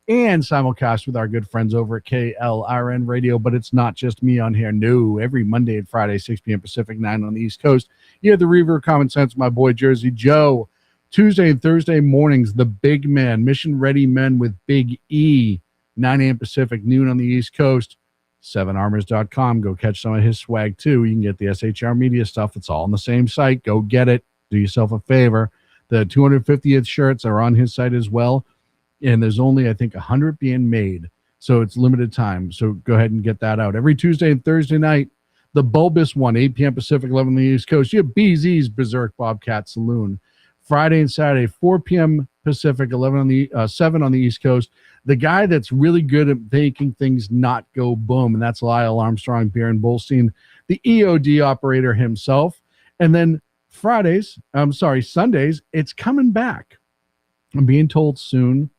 and simulcast with our good friends over at KLRN Radio. But it's not just me on here. No, every Monday and Friday, 6 p.m. Pacific, 9 on the East Coast. You have the Reaver of Common Sense, my boy Jersey Joe. Tuesday and Thursday mornings, the Big Man, Mission Ready Men with Big E, 9 a.m. Pacific, noon on the East Coast. 7armors.com. Go catch some of his swag too. You can get the SHR Media stuff. It's all on the same site. Go get it. Do yourself a favor. The 250th shirts are on his site as well. And there's only, I think, 100 being made. So it's limited time. So go ahead and get that out. Every Tuesday and Thursday night, the Bulbous One, 8 p.m. Pacific, 11 on the East Coast. You have BZ's Berserk Bobcat Saloon. Friday and Saturday, 4 p.m. Pacific, 7 on the East Coast. The guy that's really good at making things not go boom, and that's Lyle Armstrong, Baron Bolstein, the EOD operator himself. And then Sundays, it's coming back. I'm being told soon.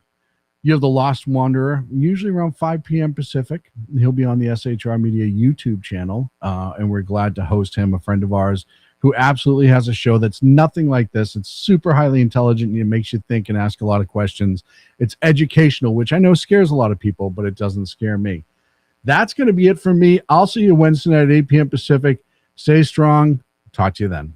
You have the Lost Wanderer, usually around 5 p.m. Pacific. He'll be on the SHR Media YouTube channel, and we're glad to host him, a friend of ours who absolutely has a show that's nothing like this. It's super highly intelligent, and it makes you think and ask a lot of questions. It's educational, which I know scares a lot of people, but it doesn't scare me. That's going to be it for me. I'll see you Wednesday night at 8 p.m. Pacific. Stay strong. Talk to you then.